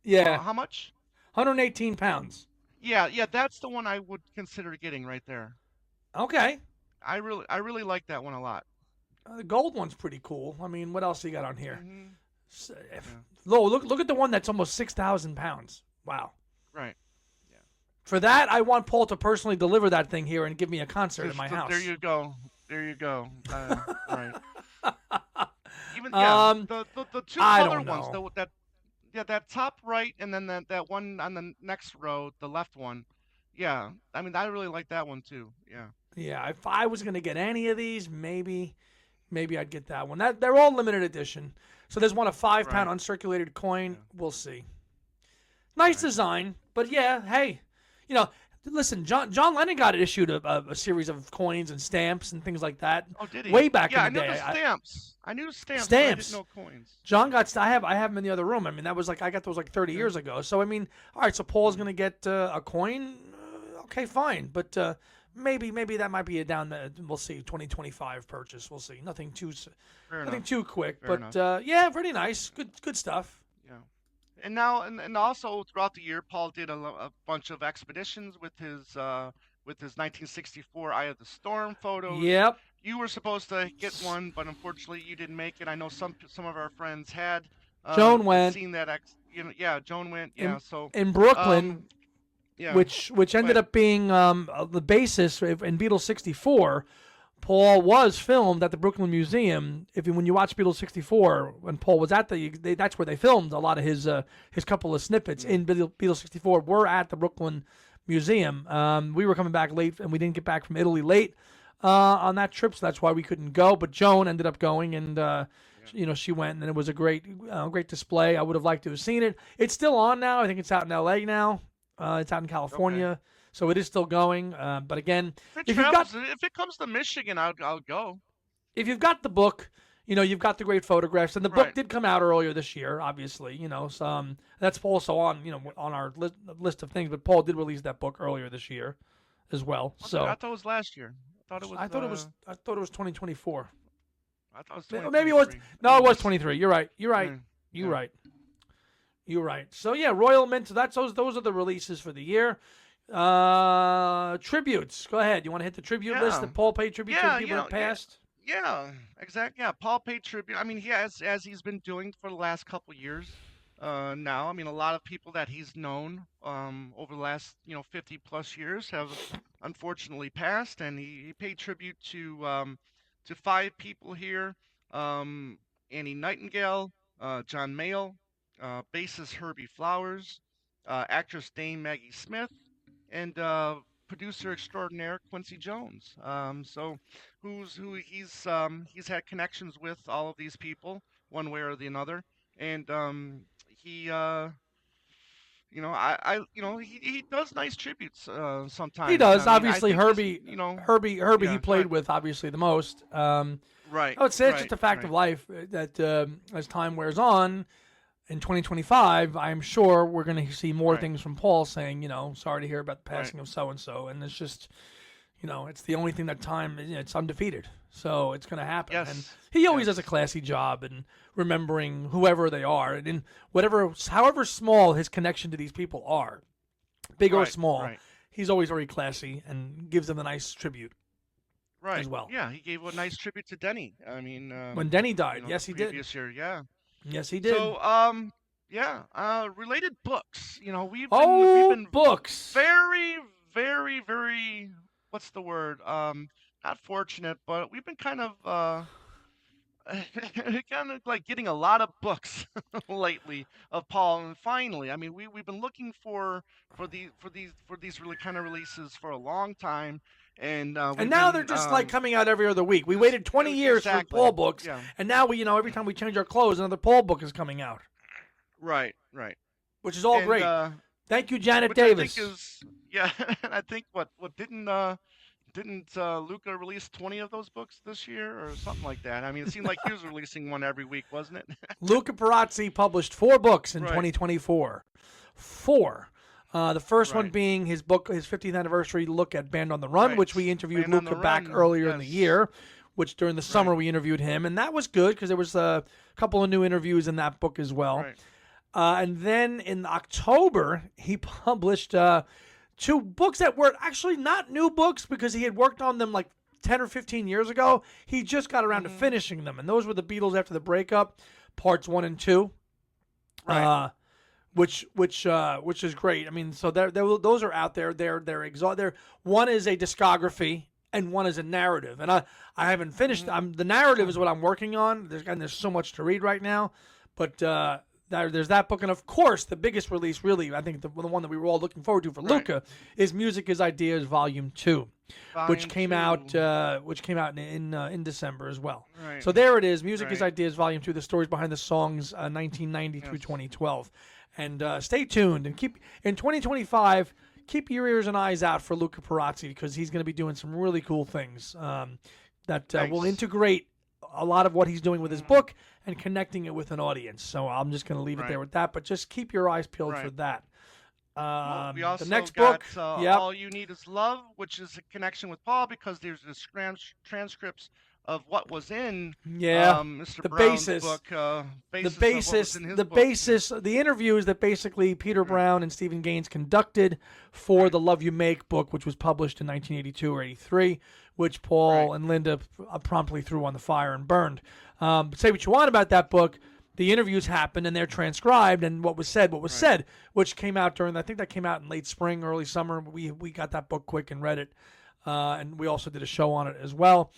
Yeah. How much? 118 pounds. Yeah, that's the one I would consider getting right there. Okay. I really like that one a lot. The gold one's pretty cool. I mean, what else you got on here? Look at the one that's almost 6,000 pounds. Wow. Right. For that, I want Paul to personally deliver that thing here and give me a concert in my house. There you go. Right. Even the 2 color ones. That top right, and then that one on the next row, the left one. Yeah, I mean, I really like that one too. Yeah. Yeah, if I was gonna get any of these, maybe I'd get that one. They're all limited edition. So there's one, a 5-pound uncirculated coin. Yeah. We'll see. Nice design, but yeah, hey. Listen, John Lennon got issued a series of coins and stamps and things like that. Oh, did he? Way back Yeah, in the day. I knew the stamps. I knew stamps. Stamps. But I didn't know coins. John got. I have them in the other room. I mean, that was like I got those like 30 years ago. So I mean, all right. So Paul's gonna get a coin. Okay, fine. But maybe that might be a we'll see. 2025 purchase. We'll see. Nothing too quick. Fair but yeah, pretty nice. Good stuff. Yeah. And now, and also throughout the year, Paul did a bunch of expeditions with his 1964 Eye of the Storm photos. Yep. You were supposed to get one, but unfortunately you didn't make it. I know some of our friends had. Joan went. Seen that? Yeah, Joan went. Yeah. So in Brooklyn, yeah. which ended up being the basis in Beatles 64. Paul was filmed at the Brooklyn Museum. When you watch Beatles 64, when Paul was at that's where they filmed a lot of his couple of snippets in Beatles 64 were at the Brooklyn Museum. We were coming back late, and we didn't get back from Italy late on that trip, so that's why we couldn't go. But Joan ended up going, and she went, and it was a great display. I would have liked to have seen it. It's still on now. I think it's out in L.A. now. It's out in California. Okay. So it is still going, but again, if it comes to Michigan, I'll go. If you've got the book, you've got the great photographs, and the book Right. did come out earlier this year, obviously. So that's also on on our list of things. But Paul did release that book earlier this year, as well. So I thought it was last year. I thought it was 2024. I thought it was 2023. Maybe it was. No, it was 23. You're right. Yeah. You're right. So yeah, Royal Mint. So those are the releases for the year. Tributes. Go ahead. You want to hit the tribute list that Paul paid tribute to people that passed? Yeah, exactly. Yeah, Paul paid tribute. I mean, he has, as he's been doing for the last couple years. Now, I mean, a lot of people that he's known over the last 50 plus years have unfortunately passed, and he paid tribute to 5 people here: Annie Nightingale, John Mayall, bassist Herbie Flowers, actress Dame Maggie Smith, and producer extraordinaire Quincy Jones. He's had connections with all of these people, one way or the other, and he does nice tributes sometimes. He does. I mean, obviously, Herbie. Herbie. Yeah, He played with obviously the most. Right. I would say it's just a fact of life that as time wears on, in 2025, I'm sure we're going to see more things from Paul saying, sorry to hear about the passing of so-and-so. And it's just, it's the only thing that time, it's undefeated. So it's going to happen. Yes. And he always does a classy job in remembering whoever they are. And in however small his connection to these people are, big or small, he's always very classy and gives them a nice tribute. Right. As well. Yeah, he gave a nice tribute to Denny. I mean, when Denny died, yes, he did. Previous year, yeah. Yes, he did. So, related books. We've been books. Very, very, very. What's the word? Not fortunate, but we've been kind of like getting a lot of books lately of Paul. And finally, I mean, we've been looking for these really kind of releases for a long time. And now they're just like coming out every other week. We waited 20 years for Paul books, and now every time we change our clothes, another Paul book is coming out. Right. Which is all great. Thank you, Janet Davis. And I think what didn't Luca release 20 of those books this year or something like that? I mean, it seemed like he was releasing one every week, wasn't it? Luca Perazzi published 4 books in 2024. 4. The first one being his book, his 50th anniversary look at Band on the Run, which we interviewed Luca back earlier in the year, which during the summer we interviewed him, and that was good because there was a couple of new interviews in that book as well. And then in October, he published 2 books that were actually not new books because he had worked on them like 10 or 15 years ago. He just got around to finishing them, and those were the Beatles after the breakup, parts 1 and 2. Which is great. I mean, so those are out there. They're one is a discography and one is a narrative. And I haven't finished. The narrative is what I'm working on. There's so much to read right now, but there's that book, and of course the biggest release, really, I think the one that we were all looking forward to for Luca is Music is Ideas Volume 2. Which came out in December as well. So there it is, Music is Ideas Volume 2, the stories behind the songs 1990 through 2012. And stay tuned and keep in 2025. keep your ears and eyes out for Luca Perazzi, because he's going to be doing some really cool things that will integrate a lot of what he's doing with his book and connecting it with an audience. So I'm just going to leave it there with that, but just keep your eyes peeled for that. We also the next got book, All You Need Is Love, which is a connection with Paul, because there's this transcripts of what was in Mr. the Brown's basis, book. The interviews that basically Peter Brown and Stephen Gaines conducted for the Love You Make book, which was published in 1982 or 83, which Paul and Linda promptly threw on the fire and burned. Say what you want about that book. The interviews happened and they're transcribed, and what was said, which came out I think that came out in late spring, early summer. We got that book quick and read it, and we also did a show on it as well.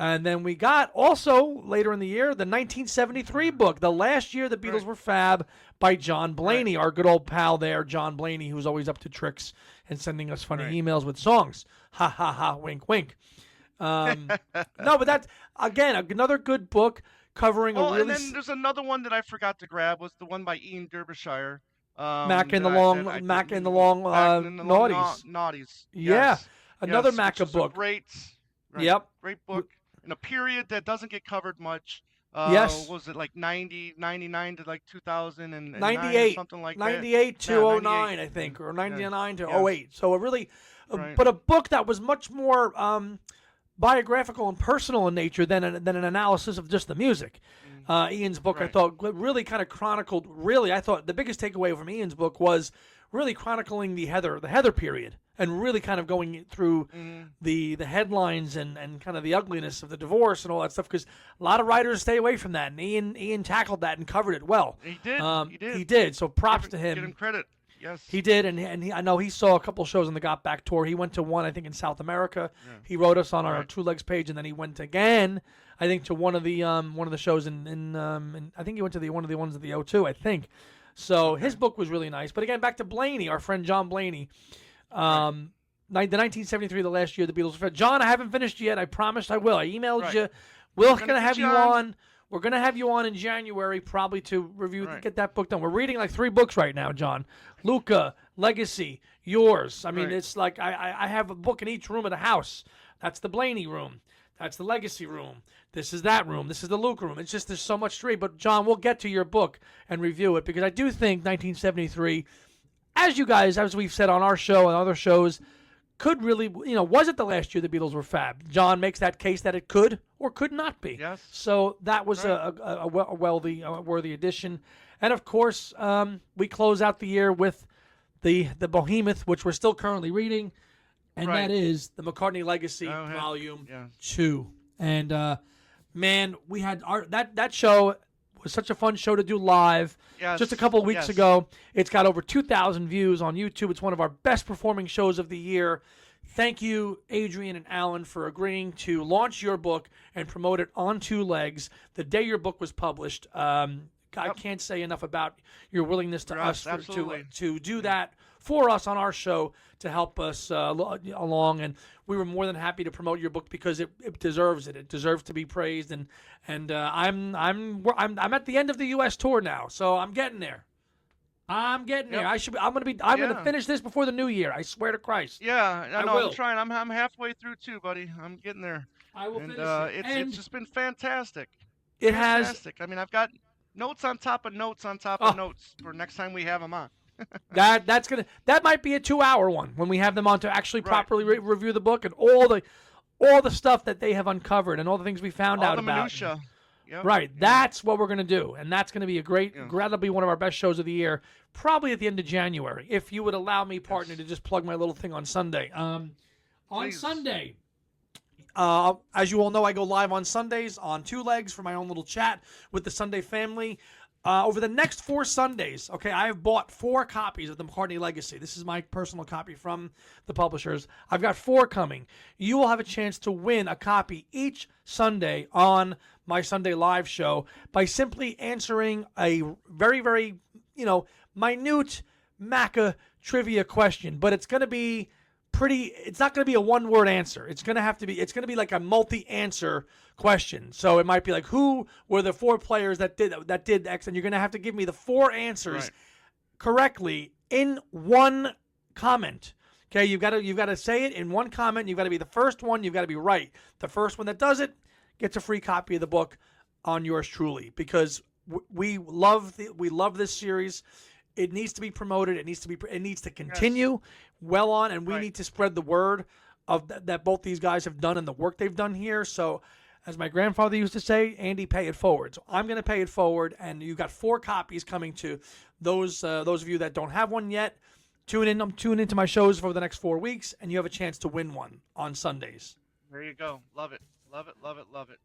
And then we got also later in the year the 1973 book, The Last Year the Beatles Were Fab, by John Blaney, our good old pal there, John Blaney, who's always up to tricks and sending us funny emails with songs. Ha ha ha, wink wink. No, but that's again another good book covering a really. And then there's another one that I forgot to grab, was the one by Ian Derbyshire. Macca and the Long Naughties. Yeah, another Macca book. Great book in a period that doesn't get covered much. Was it like 99 to like 2098, something like 98 to 09, I think, or 99 to 08. So a really, but a book that was much more biographical and personal in nature than an analysis of just the music. Ian's book, I thought, really kind of chronicled. Really, I thought the biggest takeaway from Ian's book was really chronicling the Heather period, and really kind of going through the headlines and kind of the ugliness of the divorce and all that stuff, because a lot of writers stay away from that, and Ian tackled that and covered it well. He did. He did. So props to him. Give him credit. Yes. He did, and I know he saw a couple shows on the Got Back tour. He went to one, I think, in South America. Yeah. He wrote us on our Two Legs page, and then he went again, I think, to one of the shows in I think he went to one of the ones at the O2, I think. So his book was really nice. But again, back to Blaney, our friend John Blaney. The 1973, The Last Year the Beatles were Fab. John, I haven't finished yet. I promised I will. I emailed you. We're going to have you on. We're going to have you on in January, probably to review, get that book done. We're reading like 3 books right now, John. Luca, Legacy, yours. I mean, it's like I have a book in each room of the house. That's the Blaney room. That's the Legacy room. This is that room. This is the Luca room. It's just there's so much to read. But, John, we'll get to your book and review it, because I do think 1973, as we've said on our show and other shows, could really, was it the last year the Beatles were fab? John makes that case that it could or could not be. Yes. So that was a worthy addition. And, of course, we close out the year with the behemoth, which we're still currently reading, and that is the McCartney Legacy Volume 2. And, man, we had that show was such a fun show to do live just a couple of weeks ago. It's got over 2,000 views on YouTube. It's one of our best performing shows of the year. Thank you, Adrian and Alan, for agreeing to launch your book and promote it on Two Legs the day your book was published. I can't say enough about your willingness to do that for us on our show to help us along, and we were more than happy to promote your book because it deserves it. It deserves to be praised, and I'm at the end of the U.S. tour now, so I'm getting there. I'm getting there. I'm gonna finish this before the new year. I swear to Christ. Yeah, I know. I'm trying. I'm halfway through too, buddy. I'm getting there. I will finish it. It's just been fantastic. It has. Fantastic. I mean, I've got notes on top of notes on top of notes for next time we have them on. that might be a 2-hour one when we have them on to actually properly review the book and all the stuff that they have uncovered and all the things we found out about. All the minutia. Yep. Right. That's what we're going to do, and that's going to be a great. That'll be one of our best shows of the year, probably at the end of January, if you would allow me, partner, to just plug my little thing on Sunday. On Sunday. As you all know, I go live on Sundays on Two Legs for my own little chat with the Sunday family. Over the next 4 Sundays, I have bought 4 copies of the McCartney Legacy. This is my personal copy from the publishers. I've got 4 coming. You will have a chance to win a copy each Sunday on my Sunday live show by simply answering a very, very, minute Macca trivia question. But it's going to be it's not going to be a one-word answer. It's going to be like a multi-answer question. So it might be like, who were the 4 players that did X, and you're going to have to give me the 4 answers correctly in one comment. Okay, you've got to say it in one comment. You've got to be the first one. You've got to be right. The first one that does it gets a free copy of the book on yours truly, because we love this series. It needs to be promoted. It needs to continue well on, and we need to spread the word of that both these guys have done and the work they've done here. So, as my grandfather used to say, Andy, pay it forward. So I'm going to pay it forward, and you've got 4 copies coming to those of you that don't have one yet. Tune into my shows for the next 4 weeks, and you have a chance to win one on Sundays. There you go. Love it. Love it. Love it. Love it.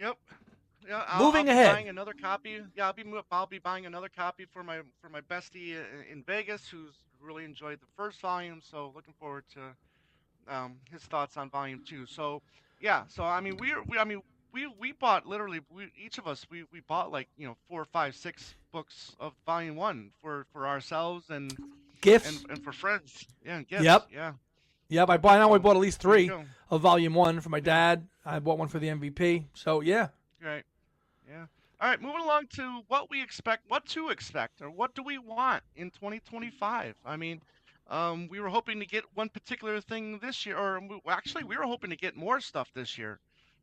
Yep. Yeah, I'll be ahead. Buying another copy. Yeah, I'll be buying another copy for my bestie in Vegas, who's really enjoyed the first volume. So looking forward to his thoughts on volume 2. So yeah. So I mean, we bought literally each of us we bought like 4, 5, 6 books of volume 1 for ourselves and gifts and for friends. Yeah, and gifts. Yep. Yeah. Yep. I bought at least 3 of volume 1 for my dad. I bought one for the MVP. So yeah. Right. Yeah. All right, moving along to what to expect, or what do we want in 2025? I mean, we were hoping to get one particular thing this year, or actually, we were hoping to get more stuff this year.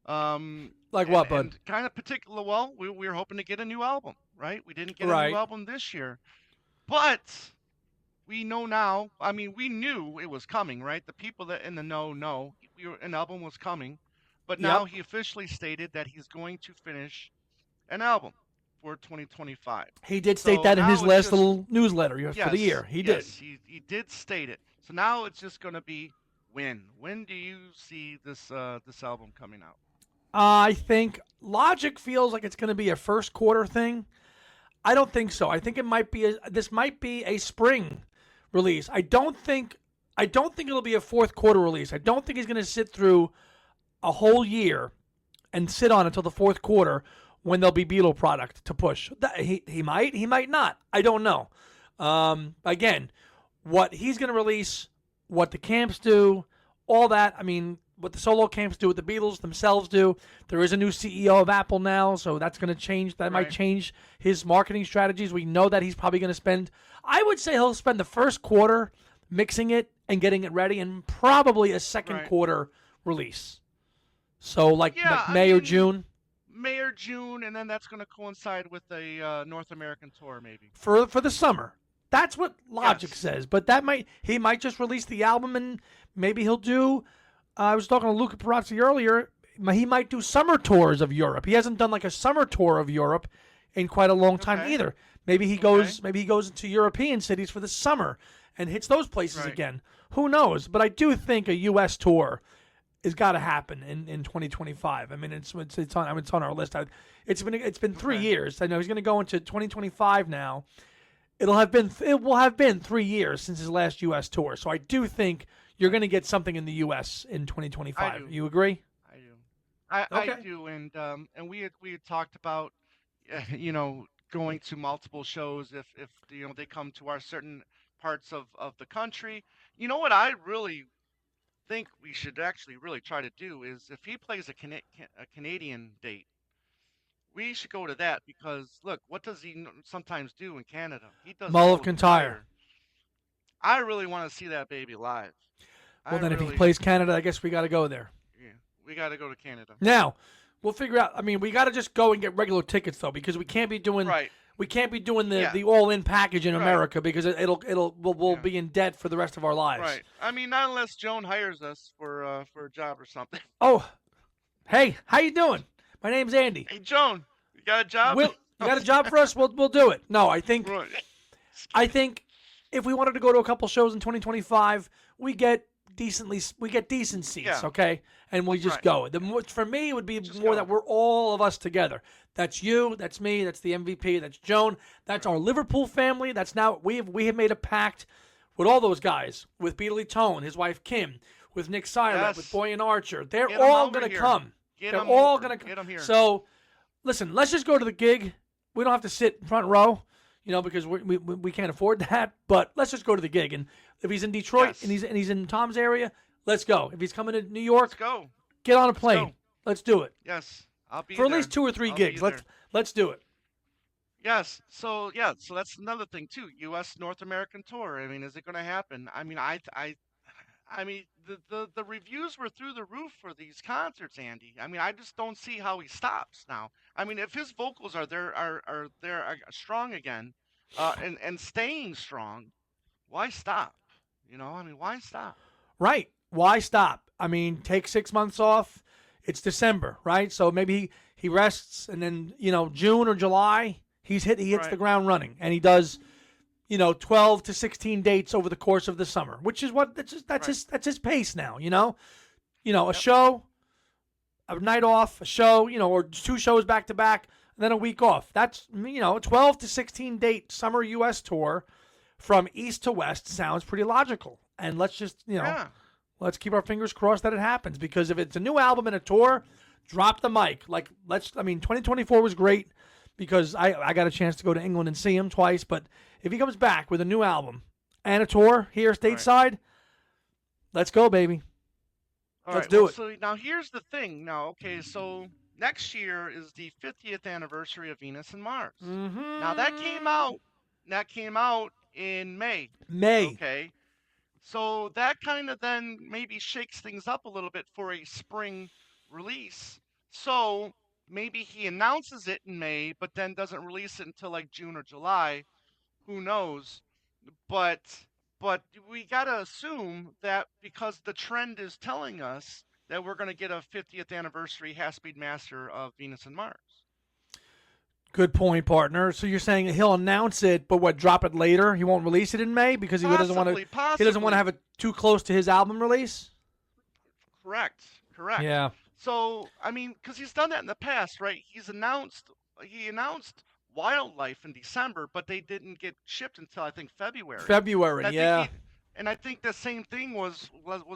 Like what, bud? And kind of particular. Well, we were hoping to get a new album, right? We didn't get a new album this year, but we know now. I mean, we knew it was coming, right? The people that in the know an album was coming, but now he officially stated that he's going to finish an album for 2025. He did state that in his last little newsletter for the year. He did. He did state it. So now it's just going to be when. When do you see this album coming out? I think Logic feels like it's going to be a first quarter thing. I don't think so. I think this might be a spring release. I don't think it'll be a fourth quarter release. I don't think he's going to sit through a whole year and sit on until the fourth quarter when there'll be Beatle product to push. He might not. I don't know. Again, what he's going to release, what the camps do, all that. I mean, what the solo camps do, what the Beatles themselves do. There is a new CEO of Apple now, so that's going to change. That might change his marketing strategies. We know that he's probably going to spend, I would say he'll spend the first quarter mixing it and getting it ready, and probably a second quarter release. So like May or June. May or June, and then that's going to coincide with a North American tour, maybe for the summer. That's what Logic says. But he might just release the album, and maybe he'll do. I was talking to Luca Perazzi earlier. He might do summer tours of Europe. He hasn't done like a summer tour of Europe in quite a long time either. Maybe he goes. Maybe he goes into European cities for the summer and hits those places again. Who knows? But I do think a U.S. tour has got to happen in 2025. I mean, it's on our list. It's been 3 years. I know he's going to go into 2025 now. It will have been 3 years since his last U.S. tour. So I do think you're going to get something in the U.S. in 2025. You agree? I do. I do. And we had talked about going to multiple shows if they come to our certain parts of the country. You know what I really think we should actually really try to do is if he plays a Canadian date, we should go to that, because look, what does he sometimes do in Canada? He does Mull of Kintyre. I really want to see that baby live. Well, then if he plays Canada, I guess we got to go there. Yeah, we got to go to Canada. Now, we'll figure out. I mean, we got to just go and get regular tickets though, because we can't be doing We can't be doing the all-in package in America, because we'll be in debt for the rest of our lives. Right. I mean, not unless Joan hires us for a job or something. Oh, hey, how you doing? My name's Andy. Hey, Joan, you got a job? You got a job for us? We'll do it. No, I think if we wanted to go to a couple shows in 2025, we get decent seats, okay? And we just go. For me, it would be more that we're all of us together. That's you, that's me, that's the MVP, that's Joan, that's our Liverpool family. That's now we have made a pact with all those guys, with Beatley Tone, his wife Kim, with Nick Syrat, with Boyan Archer. They're all going to come. They're all going to come. So, listen, let's just go to the gig. We don't have to sit front row, because we can't afford that. But let's just go to the gig. And if he's in Detroit and he's in Tom's area, let's go. If he's coming to New York, let's go. Get on a plane. Let's do it. Yes, I'll be for at least 2 or 3 gigs. Let's do it. Yes. So yeah. So that's another thing too. U.S. North American tour. I mean, is it going to happen? I mean, the reviews were through the roof for these concerts, Andy. I mean, I just don't see how he stops now. I mean, if his vocals are strong again, and staying strong, why stop? I mean, why stop? Right. Why stop? I mean, take 6 months off. It's December, right? So maybe he rests, and then June or July he hits the Right. ground running, and he does 12 to 16 dates over the course of the summer, which is what Right. that's his pace now. A Yep. show, a night off, a show, or 2 shows back to back, and then a week off. That's a 12 to 16 date summer U.S. tour from east to west sounds pretty logical. And let's just Yeah. let's keep our fingers crossed that it happens, because if it's a new album and a tour, drop the mic. Like, 2024 was great because I got a chance to go to England and see him twice. But if he comes back with a new album and a tour here Right. stateside, let's go, baby. All Let's right. do Well, it. so now here's the thing. Now, okay, so next year is the 50th anniversary of Venus and Mars. Now that came Mm-hmm. out. That came out in May. May. Okay. So that kind of then maybe shakes things up a little bit for a spring release. So maybe he announces it in May, but then doesn't release it until like June or July. Who knows? But but we gotta assume that because the trend is telling us that we're gonna get a 50th anniversary half-speed master of Venus and Mars. Good point, partner. So you're saying he'll announce it, but drop it later? He won't release it in May because he doesn't want to. Possibly, He doesn't want to possibly. have it too close to his album release. Correct, correct. Yeah. So I mean, because he's done that in the past, right? He announced Wildlife in December, but they didn't get shipped until I think February. February. And I think Yeah. the same thing was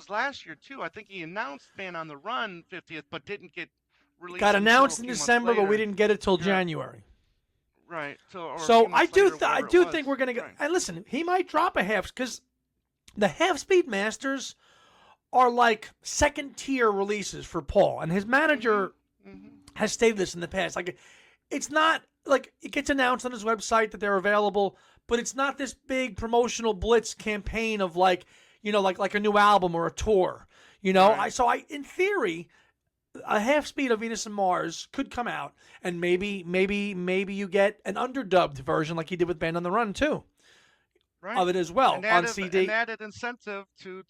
last year too. I think he announced Man on the Run 50th, but didn't get Got released until a announced in few months December, but we later. didn't get it till Yeah, January. right. So or a So few I months do, later, I whatever it do was. think we're gonna get. Right. And listen, he might drop a half because the half speed masters are like second tier releases for Paul, and his Mhm. manager Mhm. has stated this in the past. Like, it's not like it gets announced on his website that they're available, but it's not this big promotional blitz campaign of like like a new album or a tour. Right. In theory, a half speed of Venus and Mars could come out, and maybe you get an underdubbed version like he did with Band on the Run too Right. of it as well An on added an CD. added incentive to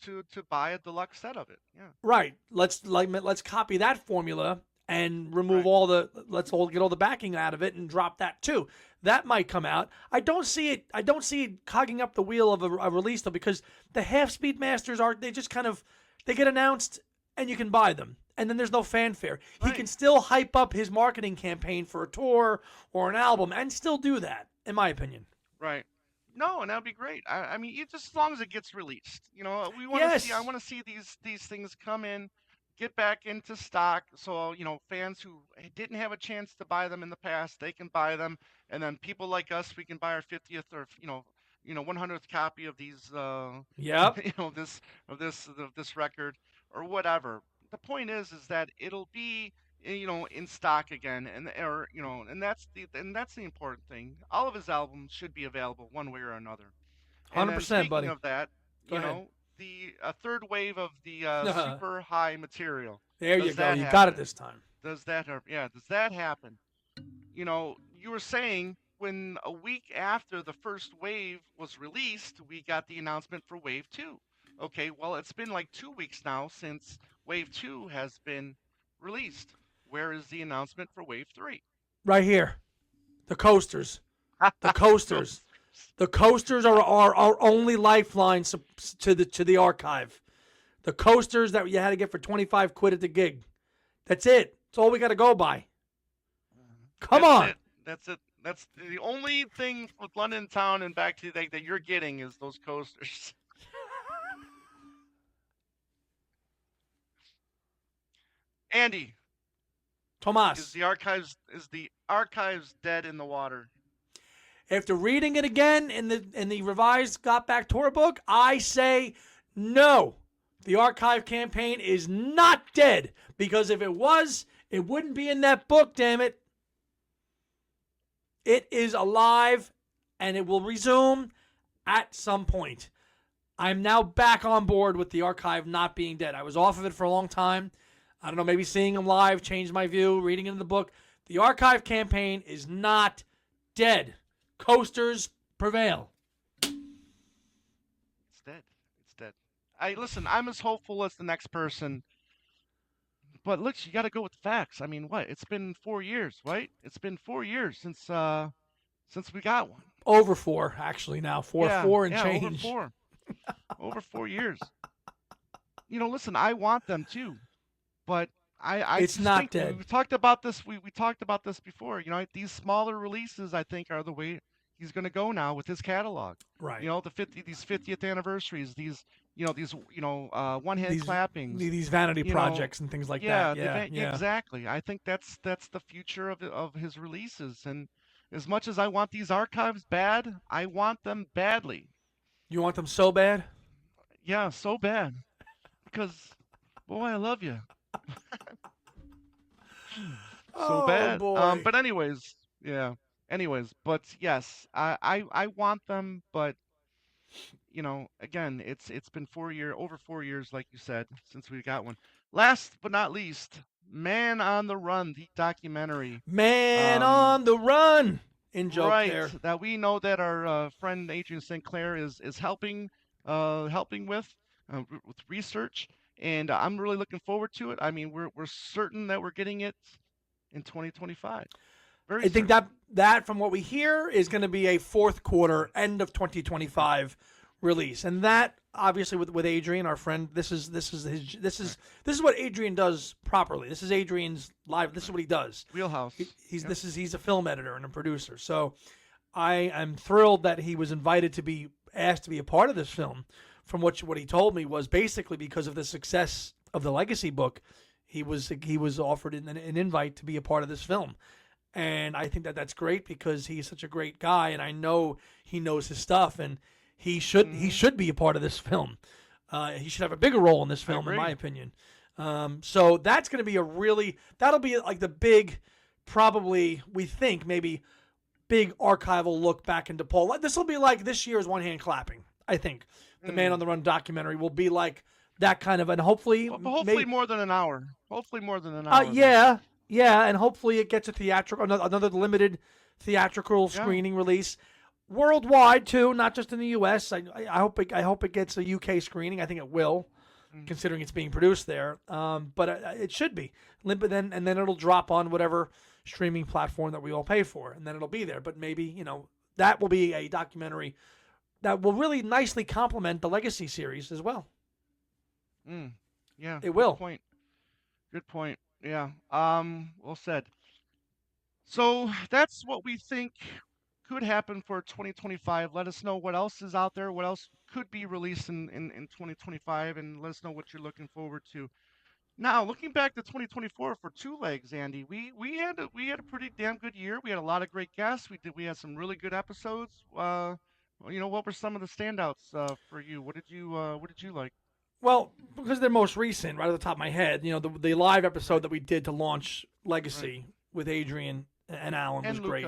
buy a deluxe set of it. Yeah. Right. Let's copy that formula and remove Right. all the let's all get all the backing out of it and drop that too. That might come out. I don't see it cogging up the wheel of a release though, because the half speed masters they just kind of they get announced and you can buy them. And then there's no fanfare. He Right. can still hype up his marketing campaign for a tour or an album and still do that, in my opinion. Right. No, and that'd be great. I mean, just as long as it gets released. We want to see. I Yes. want to see these things come in, get back into stock. So fans who didn't have a chance to buy them in the past, they can buy them, and then people like us, we can buy our 50th or 100th copy of these. Yep. This record or whatever. The point is that it'll be in stock again, and that's the important thing. All of his albums should be available one way or another. And then 100%, speaking buddy. of that, Go ahead. the third wave of the super high material. There you Does go. that You got it happen? this time. Does that happen? You were saying when a week after the first wave was released, we got the announcement for wave two. Okay, well, it's been like 2 weeks now since wave two has been released. Where is the announcement for wave three? Right here. The coasters. The Go. coasters. The coasters are our only lifeline to the archive. The coasters that you had to get for 25 quid at the gig. That's it. That's all we got to go by. Come That's on. it. That's it. That's the only thing with London Town and back to that you're getting is those coasters. Andy, is Tomas. the archives dead in the water? After reading it again in the revised Got Back tour book, I say no. The archive campaign is not dead, because if it was, it wouldn't be in that book, damn it. It is alive, and it will resume at some point. I'm now back on board with the archive not being dead. I was off of it for a long time. I don't know, maybe seeing them live changed my view, reading in the book. The archive campaign is not dead. Coasters prevail. It's dead. It's dead. Listen, I'm as hopeful as the next person. But look, you got to go with the facts. I mean, what? It's been 4 years, right? It's been 4 years since we got one. Over 4, actually, now. Four and change. Over 4. Over 4 years. Listen, I want them too, but I it's just not think dead. we talked about this. We talked about this before. These smaller releases, I think, are the way he's going to go now with his catalog. Right. These 50th anniversaries, these one-hand clappings, these vanity projects and things like that. Yeah, exactly. I think that's the future of his releases. And as much as I want these archives bad, I want them badly. You want them so bad? Yeah, so bad. Because, boy, I love you. So bad. Boy. But anyways, but yes, I want them, but again, it's been over 4 years, like you said, since we got one. Last but not least, Man on the Run, the documentary. Man on the Run. In joke right, there. That we know that our friend Adrian St. Clair is helping with research, and I'm really looking forward to it. I mean, we're certain that we're getting it in 2025. I think that from what we hear is going to be a fourth quarter, end of 2025 release, and that obviously with Adrian, our friend, this is what Adrian does properly. This is Adrian's live. This is what he does. Wheelhouse. He's a film editor and a producer. So I am thrilled that he was invited to be asked to be a part of this film. From what he told me was basically because of the success of the Legacy book, he was offered an invite to be a part of this film. And I think that's great because he's such a great guy, and I know he knows his stuff, and he should be a part of this film. He should have a bigger role in this film, in my opinion. So that's going to be that'll be like the big, probably we think maybe big archival look back into Paul. This will be like this year's One Hand Clapping. I think the Man on the Run documentary will be like that kind of, and hopefully more than an hour. Hopefully more than an hour. Yeah, and hopefully it gets a theatrical, another limited theatrical screening release worldwide too, not just in the U.S. I hope it gets a UK screening. I think it will, considering it's being produced there. But it should be. But then it'll drop on whatever streaming platform that we all pay for, and then it'll be there. But maybe that will be a documentary that will really nicely complement the Legacy series as well. Yeah, it will. Good point. Yeah. Well said. So that's what we think could happen for 2025. Let us know what else is out there, what else could be released in 2025, and let us know what you're looking forward to. Now, looking back to 2024 for Two Legs, Andy, we had a pretty damn good year. We had a lot of great guests. We had some really good episodes. What were some of the standouts for you? What did you like? Well, because they're most recent, right at the top of my head, the live episode that we did to launch Legacy with Adrian and Alan was great.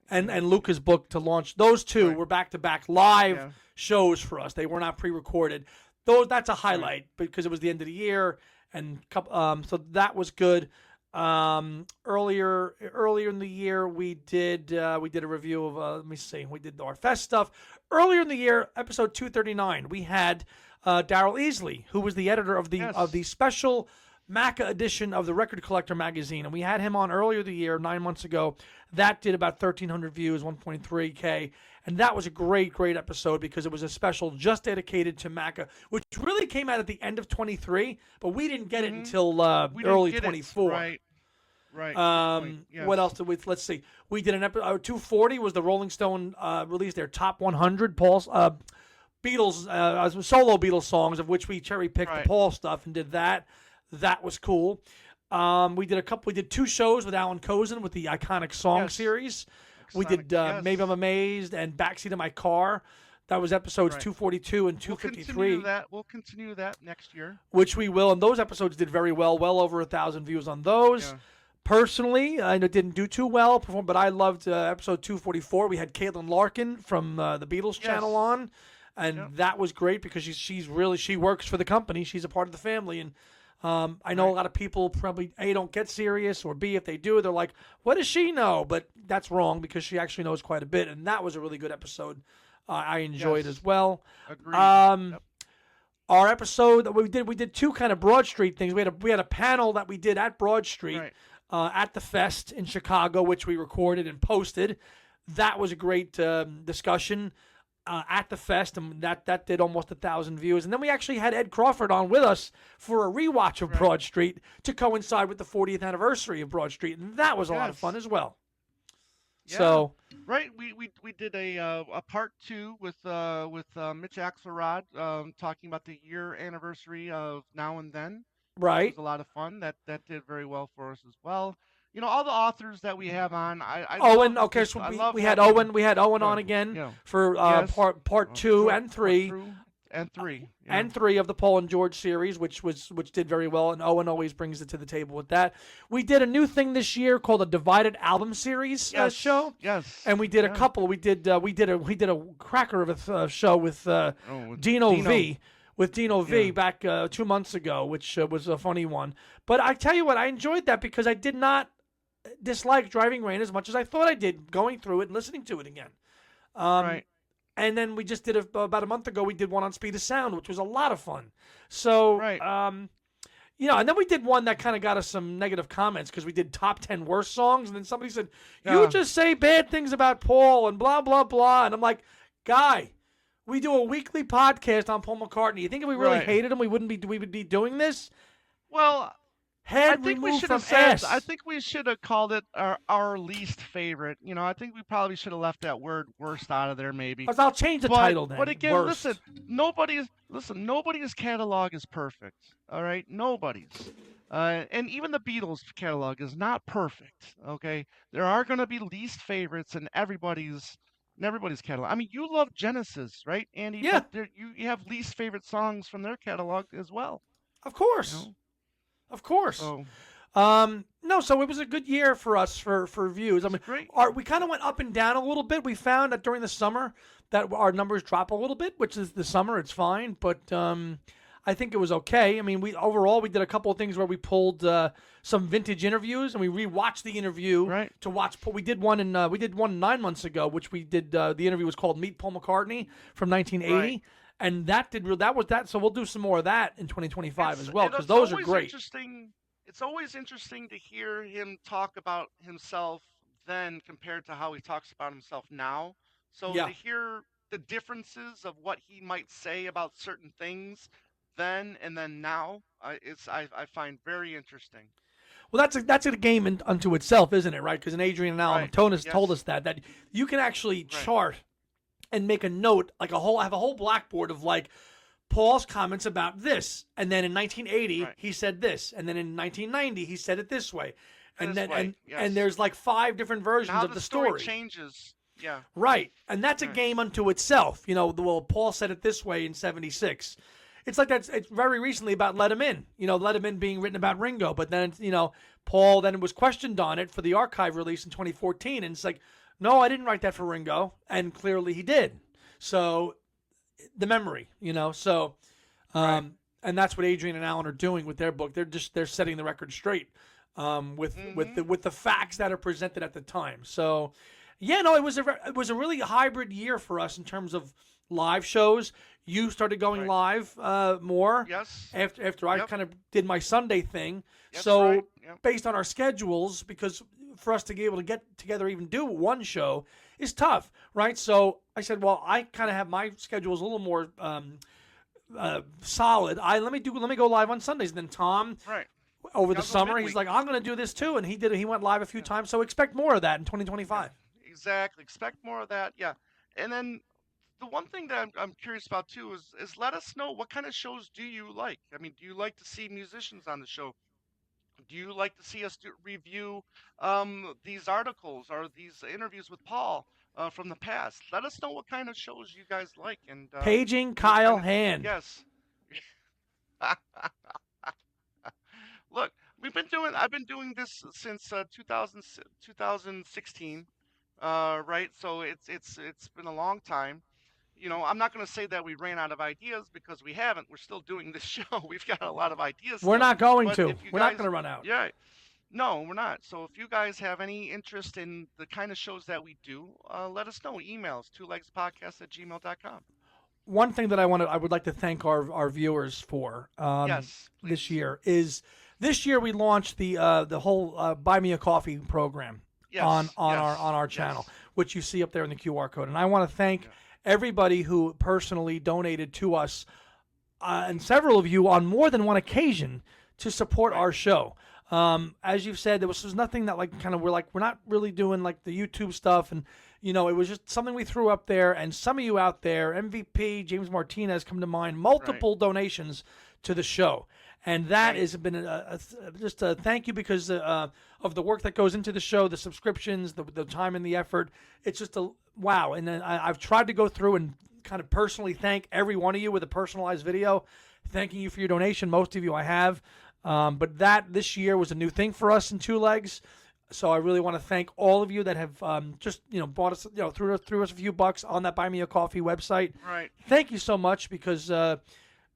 And Luca's book to launch. Those two were back-to-back live shows for us. They were not pre-recorded. That's a highlight because it was the end of the year, and so that was good. Earlier in the year, we did a review of let me see, we did our fest stuff. Earlier in the year, episode 239, we had Daryl Easley, who was the editor of the special Macca edition of the Record Collector magazine, and we had him on earlier the year, 9 months ago. That did about 1,300 views, 1.3K, and that was a great episode because it was a special just dedicated to Macca, which really came out at the end of 23, but we didn't get it until early 24. Right. What else did we? Let's see. We did an episode. 240 was the Rolling Stone released their top 100 Paul's Beatles solo Beatles songs, of which we cherry picked the Paul stuff and did that. That was cool. We did 2 shows with Alan Kozin with the Iconic Song series. We did Maybe I'm Amazed and Backseat of My Car. That was episodes 242 and 253. We'll continue that next year. Which we will, and those episodes did very well. Well over 1,000 views on those. Personally, I know it didn't do too well, but I loved episode 244. We had Caitlin Larkin from the Beatles channel on, and that was great because she works for the company. She's a part of the family, and I know a lot of people probably A, don't get serious, or B, if they do, they're like, what does she know? But that's wrong because she actually knows quite a bit, and that was a really good episode. I enjoyed as well. Agreed. Our episode we did two kind of Broad Street things. We had a panel that we did at Broad Street at the Fest in Chicago, which we recorded and posted. That was a great discussion at the Fest, and that did almost 1,000 views. And then we actually had Ed Crawford on with us for a rewatch of Broad Street to coincide with the 40th anniversary of Broad Street, and that was a lot of fun as well. Yeah. So we did a part 2 with Mitch Axelrod talking about the year anniversary of Now and Then. Right. It was a lot of fun. That did very well for us as well. You know, all the authors that we have on. Owen. Okay, so we had Owen. We had Owen on again for part 2 and 3. And 3. Yeah. And 3 of the Paul and George series, which did very well, and Owen always brings it to the table with that. We did a new thing this year called a Divided Album Series show. Yes. And we did a couple. We did a cracker of a show with Dino V. With Dino V back 2 months ago, which was a funny one. But I tell you what, I enjoyed that because I did not dislike Driving Rain as much as I thought I did going through it and listening to it again. Right. And then we just did about a month ago. We did one on Speed of Sound, which was a lot of fun. So, and then we did one that kind of got us some negative comments because we did top 10 worst songs, and then somebody said, "You just say bad things about Paul and blah blah blah," and I'm like, "Guy, we do a weekly podcast on Paul McCartney. You think if we really hated him, we would be doing this?" Well, I think we should have called it our least favorite. You know, I think we probably should have left that word worst out of there, maybe. I'll change the title then. But again, worst. nobody's catalog is perfect. All right, nobody's. And even the Beatles catalog is not perfect. Okay, there are going to be least favorites in everybody's catalog. I mean, you love Genesis, right, Andy? Yeah. But you have least favorite songs from their catalog as well. Of course. You know? Of course. So, so it was a good year for us for views. I mean, great. We kind of went up and down a little bit. We found that during the summer that our numbers drop a little bit, which is the summer. It's fine, but I think it was okay. I mean, we did a couple of things where we pulled some vintage interviews and we rewatched the interview to watch. We did one 9 months ago, which we did. The interview was called "Meet Paul McCartney" from 1980. Right. And that was that. So we'll do some more of that in 2025 as well because those are great. It's always interesting to hear him talk about himself then compared to how he talks about himself now. So to hear the differences of what he might say about certain things then and then now, I find very interesting. Well, that's a game unto itself, isn't it? Right? Because Adrian and Alan told us that you can actually chart and make a note, like have a whole blackboard of like Paul's comments about this, and then in 1980 he said this, and then in 1990 he said it this way, and and there's like 5 different versions of the story. Changes, yeah. Right, and that's a game unto itself. You know, well, Paul said it this way in '76. It's like it's very recently about Let Him In. You know, Let Him In being written about Ringo, but then Paul then was questioned on it for the archive release in 2014, and it's like, no, I didn't write that for Ringo, and clearly he did. So, the memory, so, and that's what Adrian and Alan are doing with their book. They're setting the record straight, with the facts that are presented at the time. So, it was a really hybrid year for us in terms of live shows. You started going live more. Yes. After I kind of did my Sunday thing. So based on our schedules, because for us to be able to get together, even do one show, is tough, right? So I said, well, I kind of have my schedules a little more solid. Let me go live on Sundays. And then Tom, over the summer, he's like, I'm going to do this too, and he did it. He went live a few times. So expect more of that in 2025. Exactly, expect more of that. Yeah, and then the one thing that I'm curious about too is let us know what kind of shows do you like. I mean, do you like to see musicians on the show? Do you like to see us review these articles or these interviews with Paul from the past? Let us know what kind of shows you guys like. And paging Kyle Hand. Yes. Look, I've been doing this since 2016, right? So it's been a long time. I'm not going to say that we ran out of ideas because we haven't. We're still doing this show. We've got a lot of ideas We're still. not going But to. if you We're not guys, going to run out. yeah, no, we're not. So if you guys have any interest in the kind of shows that we do, let us know. Emails, twolegspodcast@gmail.com. One thing that I would like to thank our viewers for Yes, this please. year is this year we launched the whole Buy Me a Coffee program Yes, on yes, our channel, yes. which you see up there in the QR code. And I want to thank Yeah, everybody who personally donated to us, and several of you on more than one occasion to support right, our show. As you've said, there was nothing that like kind of we're not really doing like the YouTube stuff, and it was just something we threw up there. And some of you out there, MVP James Martinez, come to mind, right, multiple donations to the show, and that right. has been just a thank you because of the work that goes into the show, the subscriptions, the time and the effort. It's just a wow. And then I've tried to go through and kind of personally thank every one of you with a personalized video, thanking you for your donation. Most of you I have. But that this year was a new thing for us in Two Legs. So I really want to thank all of you that have just bought us, threw us a few bucks on that Buy Me a Coffee website. Right. Thank you so much because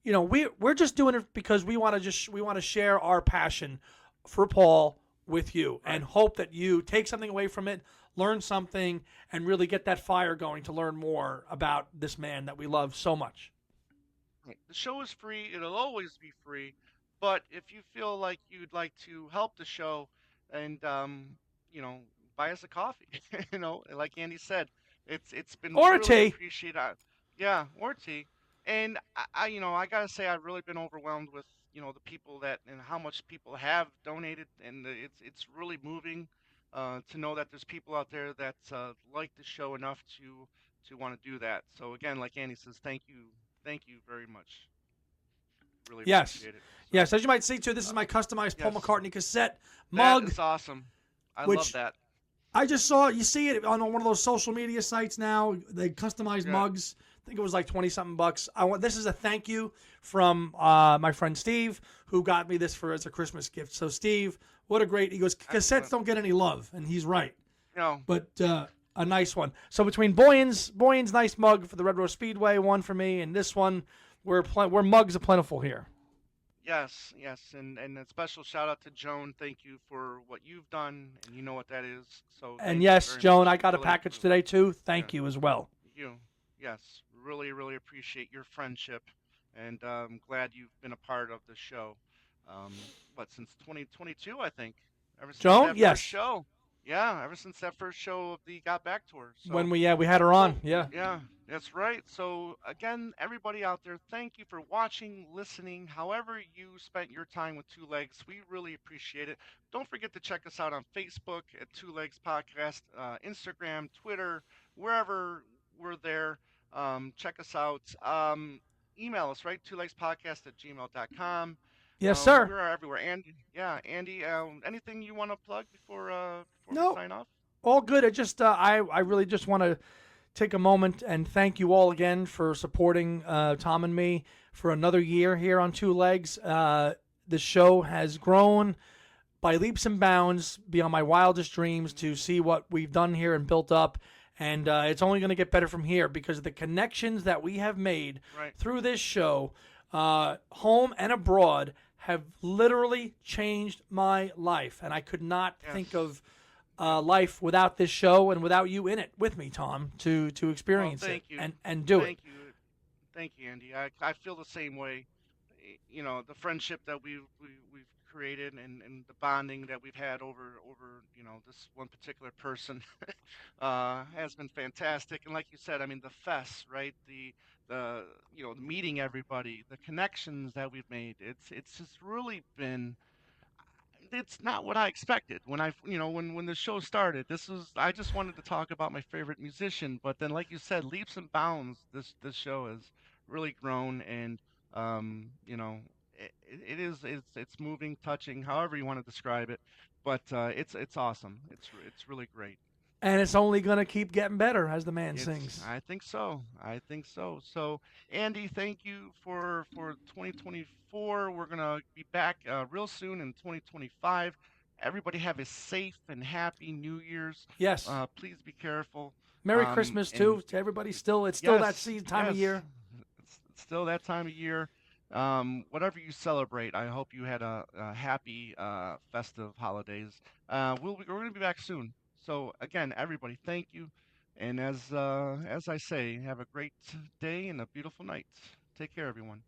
we're just doing it because we want to share our passion for Paul with you Right. and hope that you take something away from it, learn something, and really get that fire going to learn more about this man that we love so much. Right. The show is free. It'll always be free. But if you feel like you'd like to help the show and you know, buy us a coffee, like Andy said, it's been Or a really tea. appreciated. Yeah, or tea. And I gotta say I've really been overwhelmed with the people that and how much people have donated, and it's really moving to know that there's people out there that like the show enough to want to do that. So again, like Andy says, thank you very much. Really Yes. appreciate it. So, Yes. As you might see, too, this is uh, my customized Paul yes, McCartney cassette that mug, is awesome. I love which that. I just saw. You see it on one of those social media sites now. They customized Yeah, mugs. I think it was like 20 something bucks. This is a thank you from my friend Steve, who got me this as a Christmas gift. So, Steve, what a great. He goes, cassettes excellent. don't get any love. And he's right. No, But a nice one. So, between Boyan's nice mug for the Red Rose Speedway, one for me, and this one, we're mugs are plentiful here. yes, yes, and a special shout out to Joan. Thank you for what you've done, and you know what that is. So And thank you yes, very Joan, I much. got a Really, package today, too. yeah, Thank you as well. you, yes, really, really appreciate your friendship, and I'm glad you've been a part of the show. Since 2022, I think, ever since Joan, that first yes. show. Yeah, ever since that first show of the Got Back tour. When So. we had her on, So, yeah. yeah, that's right. So, again, everybody out there, thank you for watching, listening, however you spent your time with Two Legs. We really appreciate it. Don't forget to check us out on Facebook at Two Legs Podcast, Instagram, Twitter, wherever we're there. Check us out. Email us, right? twolegspodcast@gmail.com. Yes, sir. We're everywhere. Andy, yeah, Andy, anything you want to plug before we No, sign off? all good. I really just want to take a moment and thank you all again for supporting Tom and me for another year here on Two Legs. The show has grown by leaps and bounds beyond my wildest dreams to see what we've done here and built up. And it's only going to get better from here because of the connections that we have made Right. through this show, home and abroad, have literally changed my life. And I could not think Yes. of life without this show and without you in it with me, Tom, to Well, experience it thank you. and do it. Thank you. Thank you, Andy. I feel the same way. The friendship that we've created and the bonding that we've had over this one particular person has been fantastic. And like you said, I mean the fest, right? The meeting everybody, the connections that we've made. It's just really been it's not what I expected when when the show started. I just wanted to talk about my favorite musician, but then like you said, leaps and bounds. This show has really grown, and it's moving, touching, however you want to describe it, but it's awesome. It's really great. And it's only going to keep getting better, as the man It's sings. I think so. I think so. So Andy, thank you for 2024. We're gonna be back real soon in 2025. Everybody have a safe and happy New Year's. Yes. Please be careful. Merry Christmas And too to everybody. Still, it's still that yes, season time of yes, year. it's still that time of year. Whatever you celebrate, I hope you had a happy festive holidays. We're gonna be back soon. So again, everybody, thank you. And as I say, have a great day and a beautiful night. Take care, everyone.